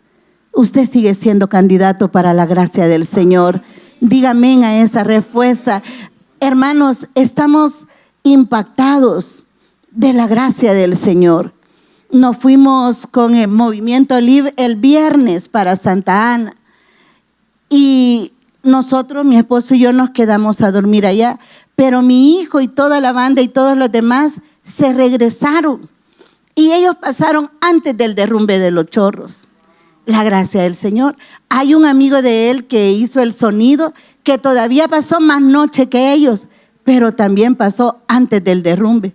usted sigue siendo candidato para la gracia del Señor. Diga amén a esa respuesta. Hermanos, estamos impactados de la gracia del Señor. Nos fuimos con el movimiento Live el viernes para Santa Ana. Y nosotros, mi esposo y yo, nos quedamos a dormir allá. Pero mi hijo y toda la banda y todos los demás se regresaron. Y ellos pasaron antes del derrumbe de los chorros. La gracia del Señor. Hay un amigo de él que hizo el sonido, que todavía pasó más noche que ellos, pero también pasó antes del derrumbe.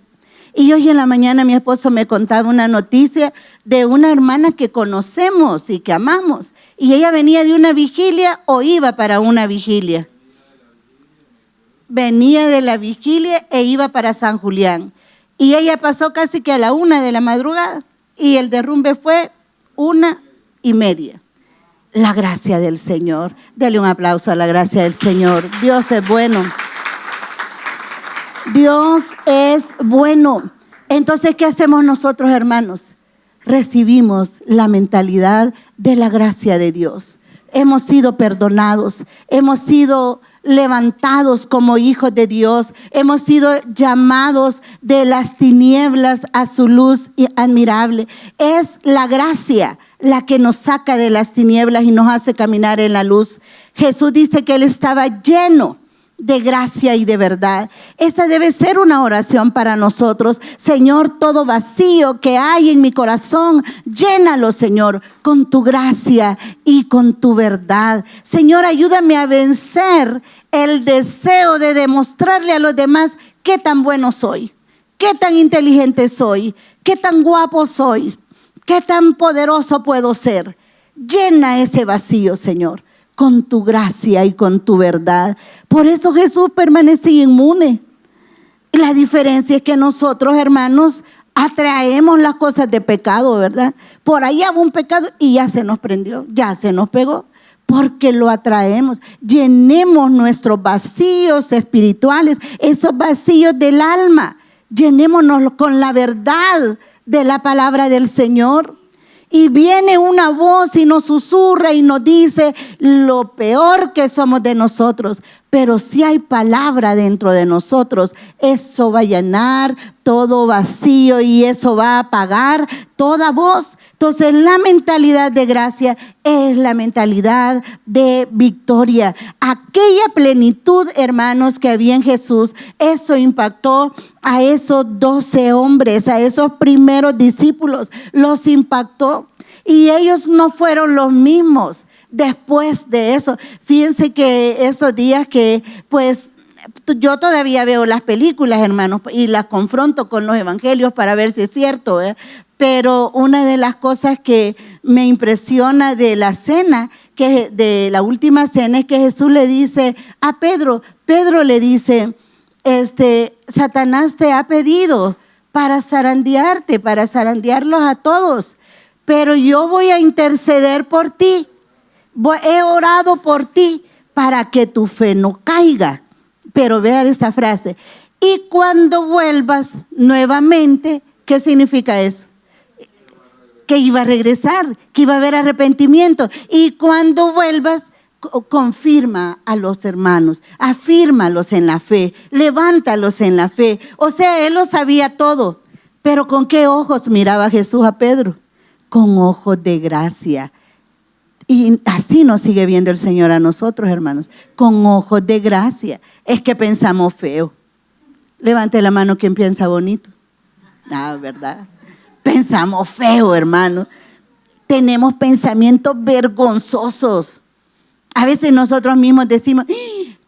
Y hoy en la mañana mi esposo me contaba una noticia de una hermana que conocemos y que amamos. Y ella venía de una vigilia o iba para una vigilia. Venía de la vigilia e iba para San Julián. Y ella pasó casi que a la 1 de la madrugada. Y el derrumbe fue 1:30. La gracia del Señor. Dele un aplauso a la gracia del Señor. Dios es bueno. Dios es bueno. Entonces, ¿qué hacemos nosotros, hermanos? Recibimos la mentalidad de la gracia de Dios. Hemos sido perdonados, hemos sido levantados como hijos de Dios, hemos sido llamados de las tinieblas a su luz admirable. Es la gracia la que nos saca de las tinieblas y nos hace caminar en la luz. Jesús dice que Él estaba lleno de gracia y de verdad. Esa debe ser una oración para nosotros. Señor, todo vacío que hay en mi corazón, llénalo, Señor, con tu gracia y con tu verdad. Señor, ayúdame a vencer el deseo de demostrarle a los demás qué tan bueno soy, qué tan inteligente soy, qué tan guapo soy, qué tan poderoso puedo ser. Llena ese vacío, Señor, con tu gracia y con tu verdad. Por eso Jesús permanecía inmune. La diferencia es que nosotros, hermanos, atraemos las cosas de pecado, ¿verdad? Por ahí hubo un pecado y ya se nos prendió, ya se nos pegó, porque lo atraemos. Llenemos nuestros vacíos espirituales, esos vacíos del alma, llenémonos con la verdad de la palabra del Señor. Y viene una voz y nos susurra y nos dice lo peor que somos de nosotros. Pero si hay palabra dentro de nosotros, eso va a llenar todo vacío y eso va a apagar toda voz. Entonces la mentalidad de gracia es la mentalidad de victoria. Aquella plenitud, hermanos, que había en Jesús, eso impactó a esos 12 hombres, a esos primeros discípulos, los impactó. Y ellos no fueron los mismos después de eso. Fíjense que esos días que pues yo todavía veo las películas, hermanos, y las confronto con los evangelios para ver si es cierto, ¿eh? Pero una de las cosas que me impresiona de la cena, que de la última cena, es que Jesús le dice a Pedro le dice, Satanás te ha pedido para zarandearte, para zarandearlos a todos, pero yo voy a interceder por ti, he orado por ti para que tu fe no caiga. Pero vean esta frase, y cuando vuelvas nuevamente, ¿qué significa eso? Que iba a regresar, que iba a haber arrepentimiento. Y cuando vuelvas, confirma a los hermanos, afírmalos en la fe, levántalos en la fe. O sea, él lo sabía todo, pero ¿con qué ojos miraba Jesús a Pedro? Con ojos de gracia. Y así nos sigue viendo el Señor a nosotros, hermanos, con ojos de gracia. Es que pensamos feo. Levante la mano quien piensa bonito. ¿Verdad? Pensamos feo, hermano. Tenemos pensamientos vergonzosos. A veces nosotros mismos decimos,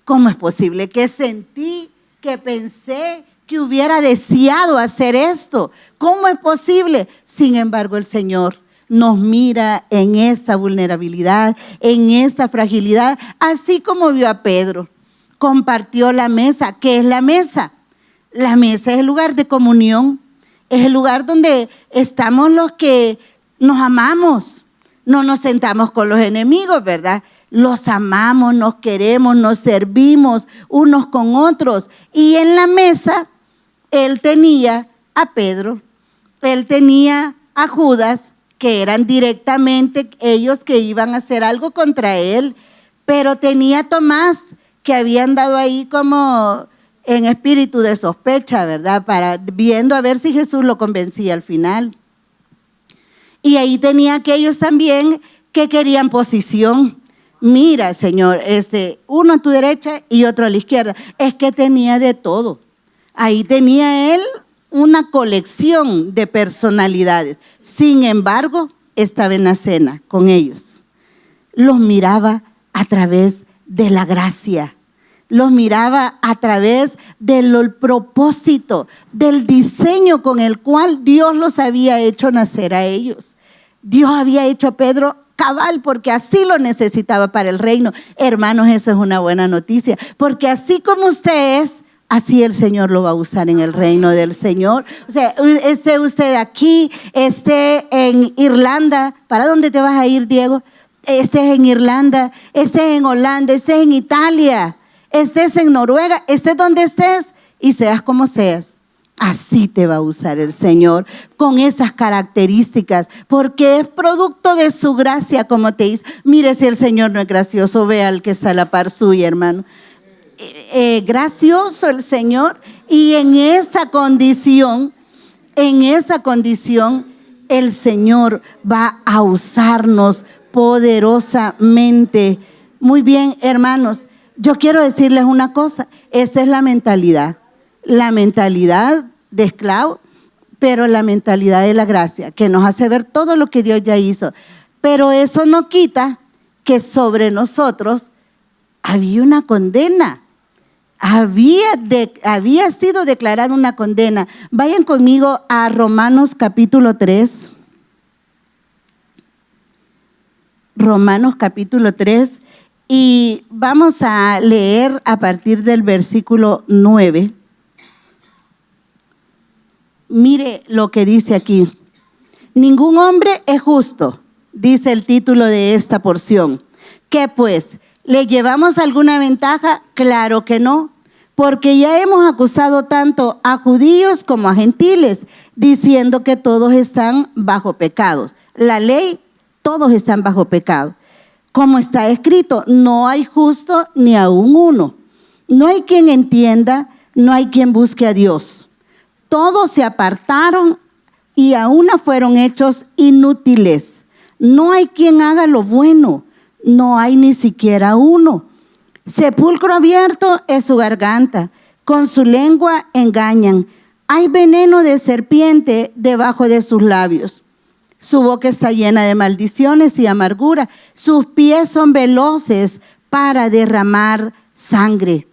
¿cómo es posible que sentí, que pensé, que hubiera deseado hacer esto? ¿Cómo es posible? Sin embargo, el Señor nos mira en esa vulnerabilidad, en esa fragilidad, así como vio a Pedro. Compartió la mesa. ¿Qué es la mesa? La mesa es el lugar de comunión, es el lugar donde estamos los que nos amamos. No nos sentamos con los enemigos, ¿verdad? Los amamos, nos queremos, nos servimos unos con otros. Y en la mesa, él tenía a Pedro, él tenía a Judas, que eran directamente ellos que iban a hacer algo contra él, pero tenía a Tomás, que había andado ahí como en espíritu de sospecha, ¿verdad? Viendo a ver si Jesús lo convencía al final. Y ahí tenía aquellos también que querían posición. Mira, Señor, uno a tu derecha y otro a la izquierda. Es que tenía de todo. Ahí tenía él una colección de personalidades. Sin embargo, estaba en la cena con ellos. Los miraba a través de la gracia. Los miraba a través del propósito, del diseño con el cual Dios los había hecho nacer a ellos. Dios había hecho a Pedro cabal porque así lo necesitaba para el reino. Hermanos, eso es una buena noticia, porque así como usted es, así el Señor lo va a usar en el reino del Señor. O sea, esté usted aquí, esté en Irlanda. ¿Para dónde te vas a ir, Diego? Estés en Irlanda, estés en Holanda, estés en Italia, estés en Noruega, estés donde estés y seas como seas. Así te va a usar el Señor, con esas características, porque es producto de su gracia como te hizo. Mire, si el Señor no es gracioso, vea al que está a la par suya, hermano. Gracioso el Señor, y en esa condición, el Señor va a usarnos poderosamente. Muy bien, hermanos, yo quiero decirles una cosa, esa es la mentalidad de esclavo, pero la mentalidad de la gracia, que nos hace ver todo lo que Dios ya hizo. Pero eso no quita que sobre nosotros había una condena. Había sido declarada una condena. Vayan conmigo a Romanos capítulo 3. Romanos capítulo 3, y vamos a leer a partir del versículo 9. Mire lo que dice aquí. Ningún hombre es justo, dice el título de esta porción. ¿Qué pues? ¿Le llevamos alguna ventaja? Claro que no, porque ya hemos acusado tanto a judíos como a gentiles, diciendo que todos están bajo pecados. La ley, todos están bajo pecado. Como está escrito, no hay justo ni aun uno. No hay quien entienda, no hay quien busque a Dios. Todos se apartaron y a una fueron hechos inútiles. No hay quien haga lo bueno, no hay ni siquiera uno. Sepulcro abierto es su garganta, con su lengua engañan. Hay veneno de serpiente debajo de sus labios. Su boca está llena de maldiciones y amargura. Sus pies son veloces para derramar sangre.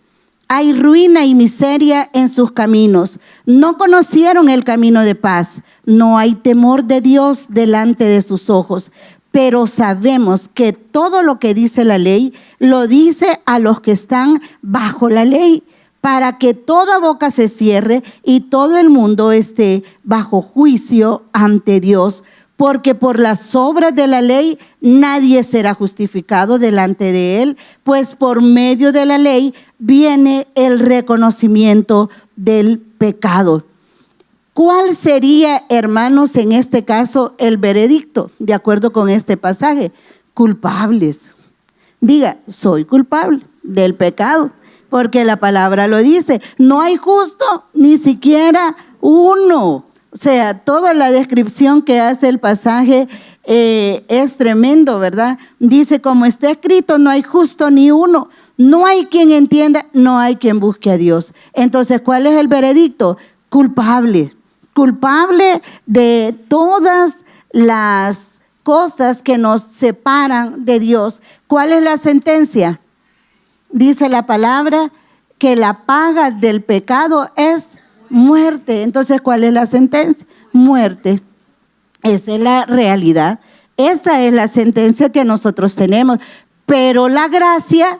Hay ruina y miseria en sus caminos. No conocieron el camino de paz. No hay temor de Dios delante de sus ojos. Pero sabemos que todo lo que dice la ley, lo dice a los que están bajo la ley, para que toda boca se cierre y todo el mundo esté bajo juicio ante Dios. Porque por las obras de la ley nadie será justificado delante de él, pues por medio de la ley viene el reconocimiento del pecado. ¿Cuál sería, hermanos, en este caso el veredicto, de acuerdo con este pasaje? Culpables. Diga, soy culpable del pecado, porque la palabra lo dice. No hay justo, ni siquiera uno. O sea, toda la descripción que hace el pasaje es tremendo, ¿verdad? Dice, como está escrito, no hay justo ni uno. No hay quien entienda, no hay quien busque a Dios. Entonces, ¿cuál es el veredicto? Culpable. Culpable de todas las cosas que nos separan de Dios. ¿Cuál es la sentencia? Dice la palabra que la paga del pecado es muerte. Entonces, ¿cuál es la sentencia? Muerte. Esa es la realidad. Esa es la sentencia que nosotros tenemos. Pero la gracia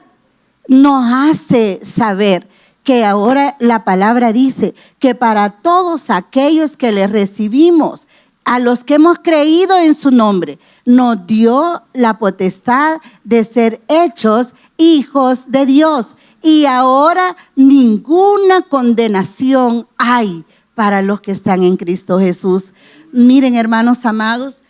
nos hace saber que ahora la palabra dice que para todos aquellos que le recibimos, a los que hemos creído en su nombre, nos dio la potestad de ser hechos hijos de Dios. Y ahora ninguna condenación hay para los que están en Cristo Jesús. Miren, hermanos amados,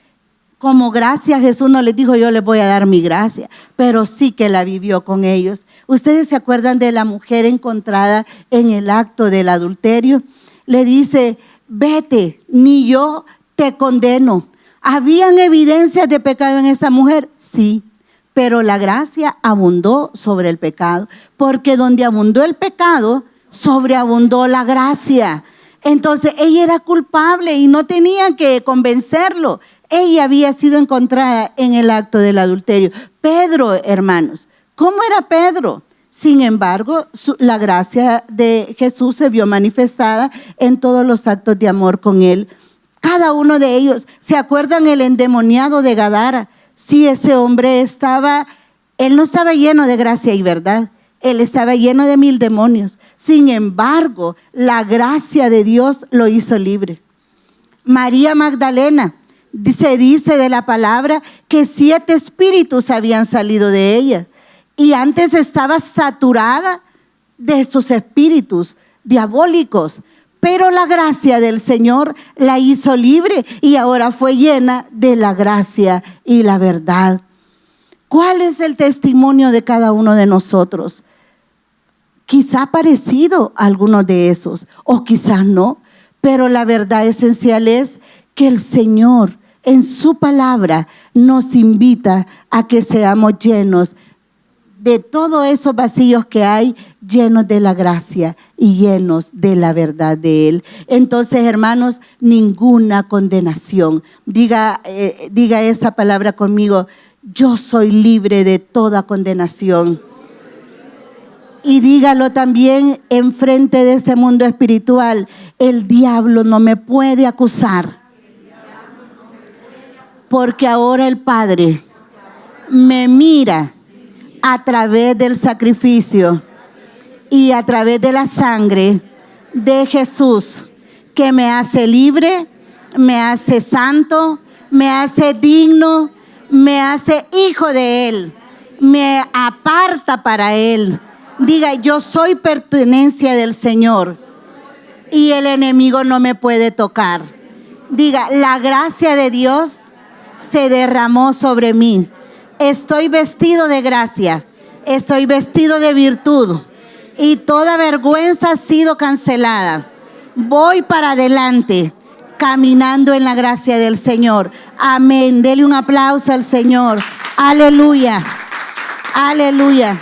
como gracia Jesús no les dijo yo les voy a dar mi gracia, pero sí que la vivió con ellos. ¿Ustedes se acuerdan de la mujer encontrada en el acto del adulterio? Le dice, vete, ni yo te condeno. ¿Habían evidencias de pecado en esa mujer? Sí, pero la gracia abundó sobre el pecado, porque donde abundó el pecado, sobreabundó la gracia. Entonces ella era culpable y no tenían que convencerlo. Ella había sido encontrada en el acto del adulterio. Pedro, hermanos, ¿cómo era Pedro? Sin embargo, la gracia de Jesús se vio manifestada en todos los actos de amor con él. Cada uno de ellos, ¿se acuerdan el endemoniado de Gadara? Sí, ese hombre él no estaba lleno de gracia y verdad. Él estaba lleno de 1000 demonios. Sin embargo, la gracia de Dios lo hizo libre. María Magdalena, se dice de la palabra que 7 espíritus habían salido de ella. Y antes estaba saturada de estos espíritus diabólicos. Pero la gracia del Señor la hizo libre y ahora fue llena de la gracia y la verdad. ¿Cuál es el testimonio de cada uno de nosotros? Quizá parecido a algunos de esos, o quizás no, pero la verdad esencial es que el Señor en su palabra nos invita a que seamos llenos de todos esos vacíos que hay, llenos de la gracia y llenos de la verdad de Él. Entonces, hermanos, ninguna condenación. Diga esa palabra conmigo: yo soy libre de toda condenación. Y dígalo también enfrente de ese mundo espiritual: el diablo no me puede acusar, porque ahora el Padre me mira a través del sacrificio y a través de la sangre de Jesús, que me hace libre, me hace santo, me hace digno, me hace hijo de Él, me aparta para Él. Diga: yo soy pertenencia del Señor y el enemigo no me puede tocar. Diga: la gracia de Dios se derramó sobre mí. Estoy vestido de gracia, estoy vestido de virtud y toda vergüenza ha sido cancelada. Voy para adelante, caminando en la gracia del Señor. Amén. Dele un aplauso al Señor. Aleluya. Aleluya.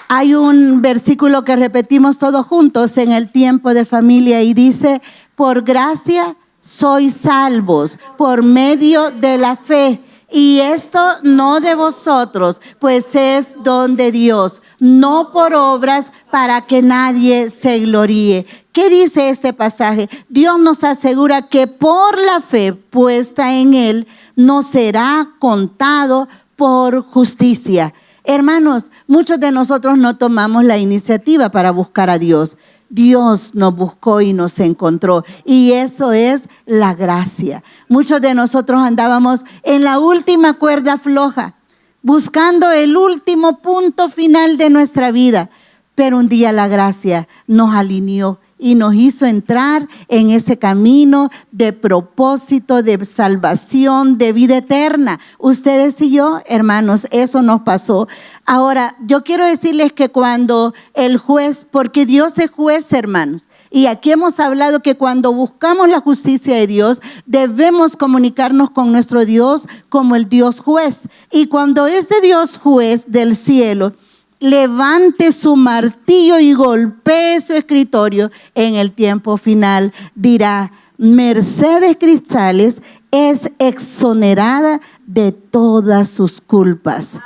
Hay un versículo que repetimos todos juntos en el tiempo de familia y dice: por gracia sois salvos por medio de la fe. Y esto no de vosotros, pues es don de Dios, no por obras, para que nadie se gloríe. ¿Qué dice este pasaje? Dios nos asegura que por la fe puesta en Él nos será contado por justicia. Hermanos, muchos de nosotros no tomamos la iniciativa para buscar a Dios. Dios nos buscó y nos encontró, y eso es la gracia. Muchos de nosotros andábamos en la última cuerda floja, buscando el último punto final de nuestra vida, pero un día la gracia nos alineó y nos hizo entrar en ese camino de propósito, de salvación, de vida eterna. Ustedes y yo, hermanos, eso nos pasó. Ahora, yo quiero decirles que cuando el juez, porque Dios es juez, hermanos, y aquí hemos hablado que cuando buscamos la justicia de Dios, debemos comunicarnos con nuestro Dios como el Dios juez. Y cuando ese Dios juez del cielo levante su martillo y golpee su escritorio, en el tiempo final dirá: Mercedes Cristales es exonerada de todas sus culpas.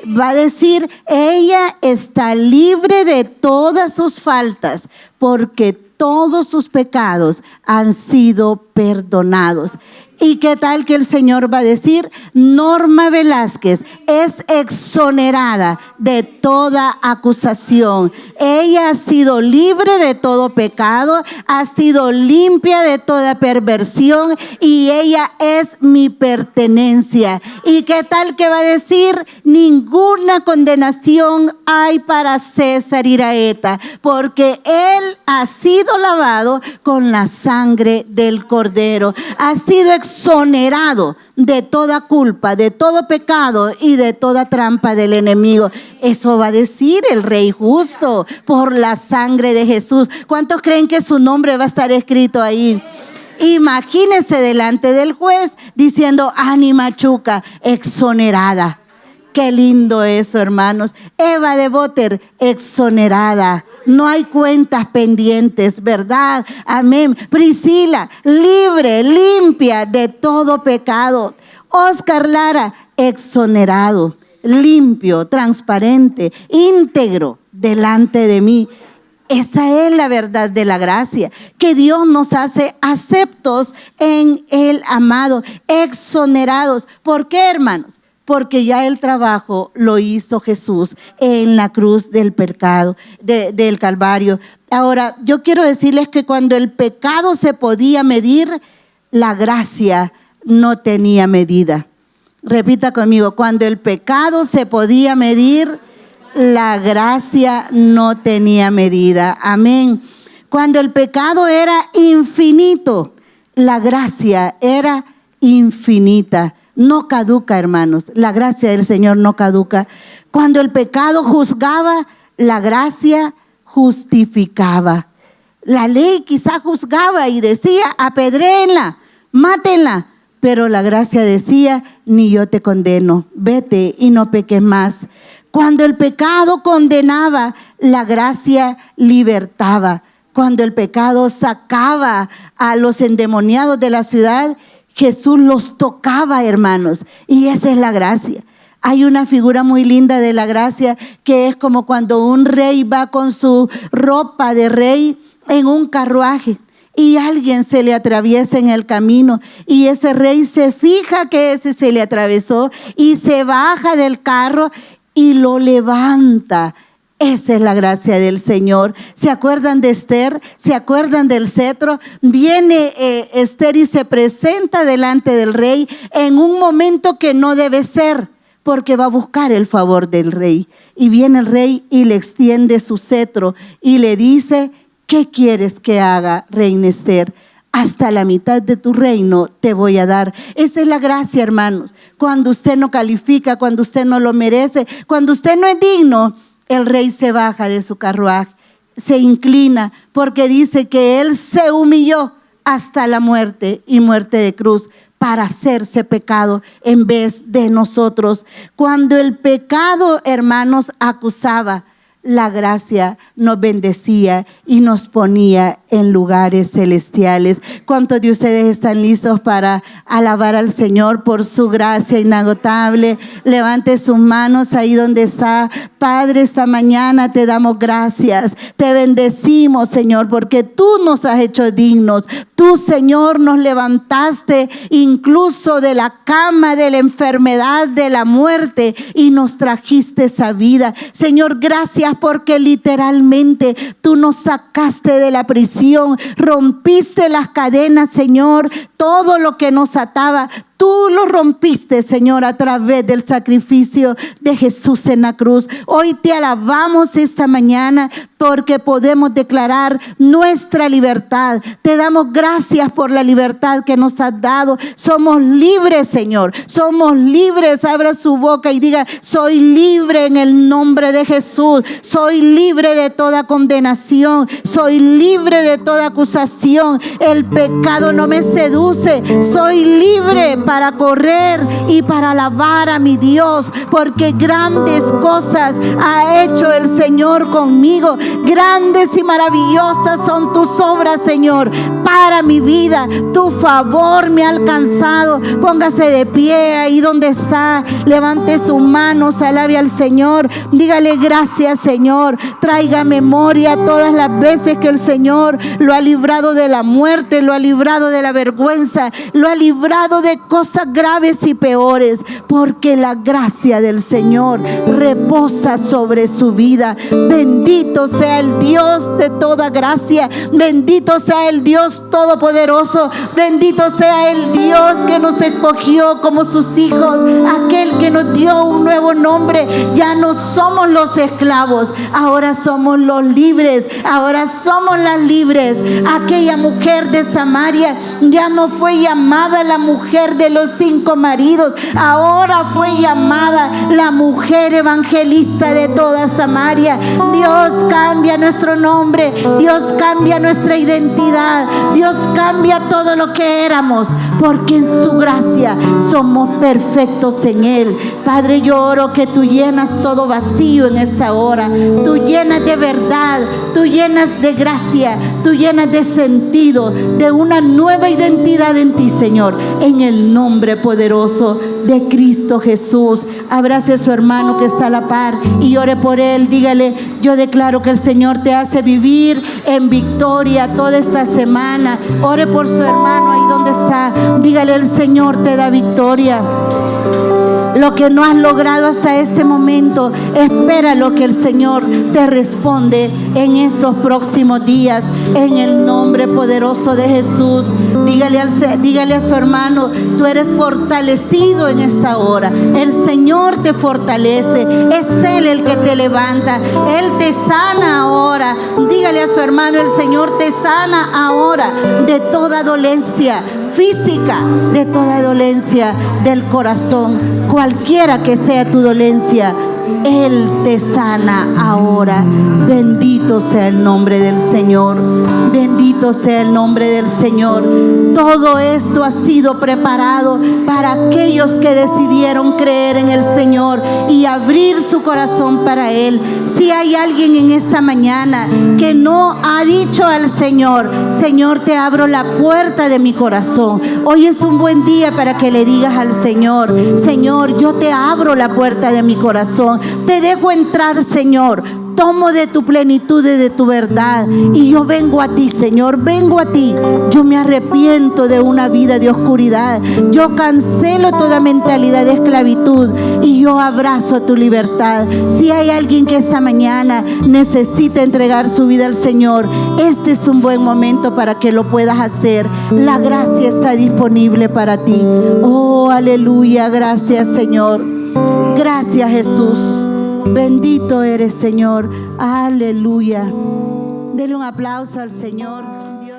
Va a decir: ella está libre de todas sus faltas, porque todos sus pecados han sido perdonados. ¿Y qué tal que el Señor va a decir? Norma Velázquez es exonerada de toda acusación. Ella ha sido libre de todo pecado, ha sido limpia de toda perversión y ella es mi pertenencia. ¿Y qué tal que va a decir? Ninguna condenación hay para César Iraeta, porque él ha sido lavado con la sangre del Cordero, ha sido exonerado de toda culpa, de todo pecado y de toda trampa del enemigo. Eso va a decir el Rey justo por la sangre de Jesús. ¿Cuántos creen que su nombre va a estar escrito ahí? Imagínense delante del juez diciendo: Ani Machuca, exonerada. Qué lindo eso, hermanos. Eva de Boter, exonerada. No hay cuentas pendientes, ¿verdad? Amén. Priscila, libre, limpia de todo pecado. Oscar Lara, exonerado, limpio, transparente, íntegro delante de mí. Esa es la verdad de la gracia, que Dios nos hace aceptos en el amado, exonerados. ¿Por qué, hermanos? Porque ya el trabajo lo hizo Jesús en la cruz del pecado, del Calvario. Ahora, yo quiero decirles que cuando el pecado se podía medir, la gracia no tenía medida. Repita conmigo: cuando el pecado se podía medir, la gracia no tenía medida. Amén. Cuando el pecado era infinito, la gracia era infinita. No caduca, hermanos. La gracia del Señor no caduca. Cuando el pecado juzgaba, la gracia justificaba. La ley quizá juzgaba y decía: apedréenla, mátenla. Pero la gracia decía: ni yo te condeno, vete y no peques más. Cuando el pecado condenaba, la gracia libertaba. Cuando el pecado sacaba a los endemoniados de la ciudad, Jesús los tocaba, hermanos, y esa es la gracia. Hay una figura muy linda de la gracia que es como cuando un rey va con su ropa de rey en un carruaje y alguien se le atraviesa en el camino y ese rey se fija que ese se le atravesó y se baja del carro y lo levanta. Esa es la gracia del Señor. ¿Se acuerdan de Esther? ¿Se acuerdan del cetro? Viene Esther y se presenta delante del rey en un momento que no debe ser, porque va a buscar el favor del rey. Y viene el rey y le extiende su cetro y le dice: ¿qué quieres que haga, reina Esther? Hasta la mitad de tu reino te voy a dar. Esa es la gracia, hermanos. Cuando usted no califica, cuando usted no lo merece, cuando usted no es digno, el rey se baja de su carruaje, se inclina, porque dice que él se humilló hasta la muerte y muerte de cruz para hacerse pecado en vez de nosotros. Cuando el pecado, hermanos, acusaba, la gracia nos bendecía y nos ponía en lugares celestiales. ¿Cuántos de ustedes están listos para alabar al Señor por su gracia inagotable? Levante sus manos ahí donde está. Padre, esta mañana te damos gracias, te bendecimos, Señor, porque tú nos has hecho dignos. Tú, Señor, nos levantaste incluso de la cama, de la enfermedad, de la muerte, y nos trajiste esa vida. Señor, gracias porque literalmente tú nos sacaste de la prisión, rompiste las cadenas, Señor, todo lo que nos ataba. Tú lo rompiste, Señor, a través del sacrificio de Jesús en la cruz. Hoy te alabamos esta mañana porque podemos declarar nuestra libertad. Te damos gracias por la libertad que nos has dado. Somos libres, Señor. Somos libres. Abra su boca y diga: soy libre en el nombre de Jesús. Soy libre de toda condenación. Soy libre de toda acusación. El pecado no me seduce. Soy libre para correr y para alabar a mi Dios, porque grandes cosas ha hecho el Señor conmigo. Grandes y maravillosas son tus obras, Señor, para mi vida. Tu favor me ha alcanzado. Póngase de pie ahí donde está, levante sus manos, alabe al Señor, dígale gracias, Señor. Traiga memoria todas las veces que el Señor lo ha librado de la muerte, lo ha librado de la vergüenza, lo ha librado de cosas graves y peores, porque la gracia del Señor reposa sobre su vida. Bendito sea el Dios de toda gracia, bendito sea el Dios todopoderoso, bendito sea el Dios que nos escogió como sus hijos, aquel que nos dio un nuevo nombre. Ya no somos los esclavos, ahora somos los libres, ahora somos las libres. Aquella mujer de Samaria ya no fue llamada la mujer de los 5 maridos, ahora fue llamada la mujer evangelista de toda Samaria. Dios cambia nuestro nombre, Dios cambia nuestra identidad, Dios cambia todo lo que éramos, porque en su gracia somos perfectos en Él. Padre, yo oro que tú llenas todo vacío en esta hora, tú llenas de verdad, tú llenas de gracia, tú llenas de sentido, de una nueva identidad en ti, Señor, en el nombre poderoso de Cristo Jesús. Abrace a su hermano que está a la par y ore por él. Dígale: yo declaro que el Señor te hace vivir en victoria toda esta semana. Ore por su hermano ahí donde está. Dígale: el Señor te da victoria. Lo que no has logrado hasta este momento, espera lo que el Señor te responde en estos próximos días, en el nombre poderoso de Jesús. Dígale a su hermano: tú eres fortalecido en esta hora. El Señor te fortalece, es Él el que te levanta, Él te sana ahora. Dígale a su hermano: el Señor te sana ahora de toda dolencia física, de toda dolencia del corazón, cualquiera que sea tu dolencia, Él te sana ahora. Bendito sea el nombre del Señor, bendito sea el nombre del Señor. Todo esto ha sido preparado para aquellos que decidieron creer en el Señor y abrir su corazón para Él. Si hay alguien en esta mañana que no ha dicho al Señor: Señor, te abro la puerta de mi corazón, hoy es un buen día para que le digas al Señor: Señor, yo te abro la puerta de mi corazón, te dejo entrar, Señor. Tomo de tu plenitud y de tu verdad, y yo vengo a ti, Señor, vengo a ti. Yo me arrepiento de una vida de oscuridad, yo cancelo toda mentalidad de esclavitud y yo abrazo tu libertad. Si hay alguien que esta mañana necesita entregar su vida al Señor, este es un buen momento para que lo puedas hacer. La gracia está disponible para ti. Oh, aleluya, gracias, Señor. Gracias, Jesús. Bendito eres, Señor. Aleluya. Dele un aplauso al Señor. Dios.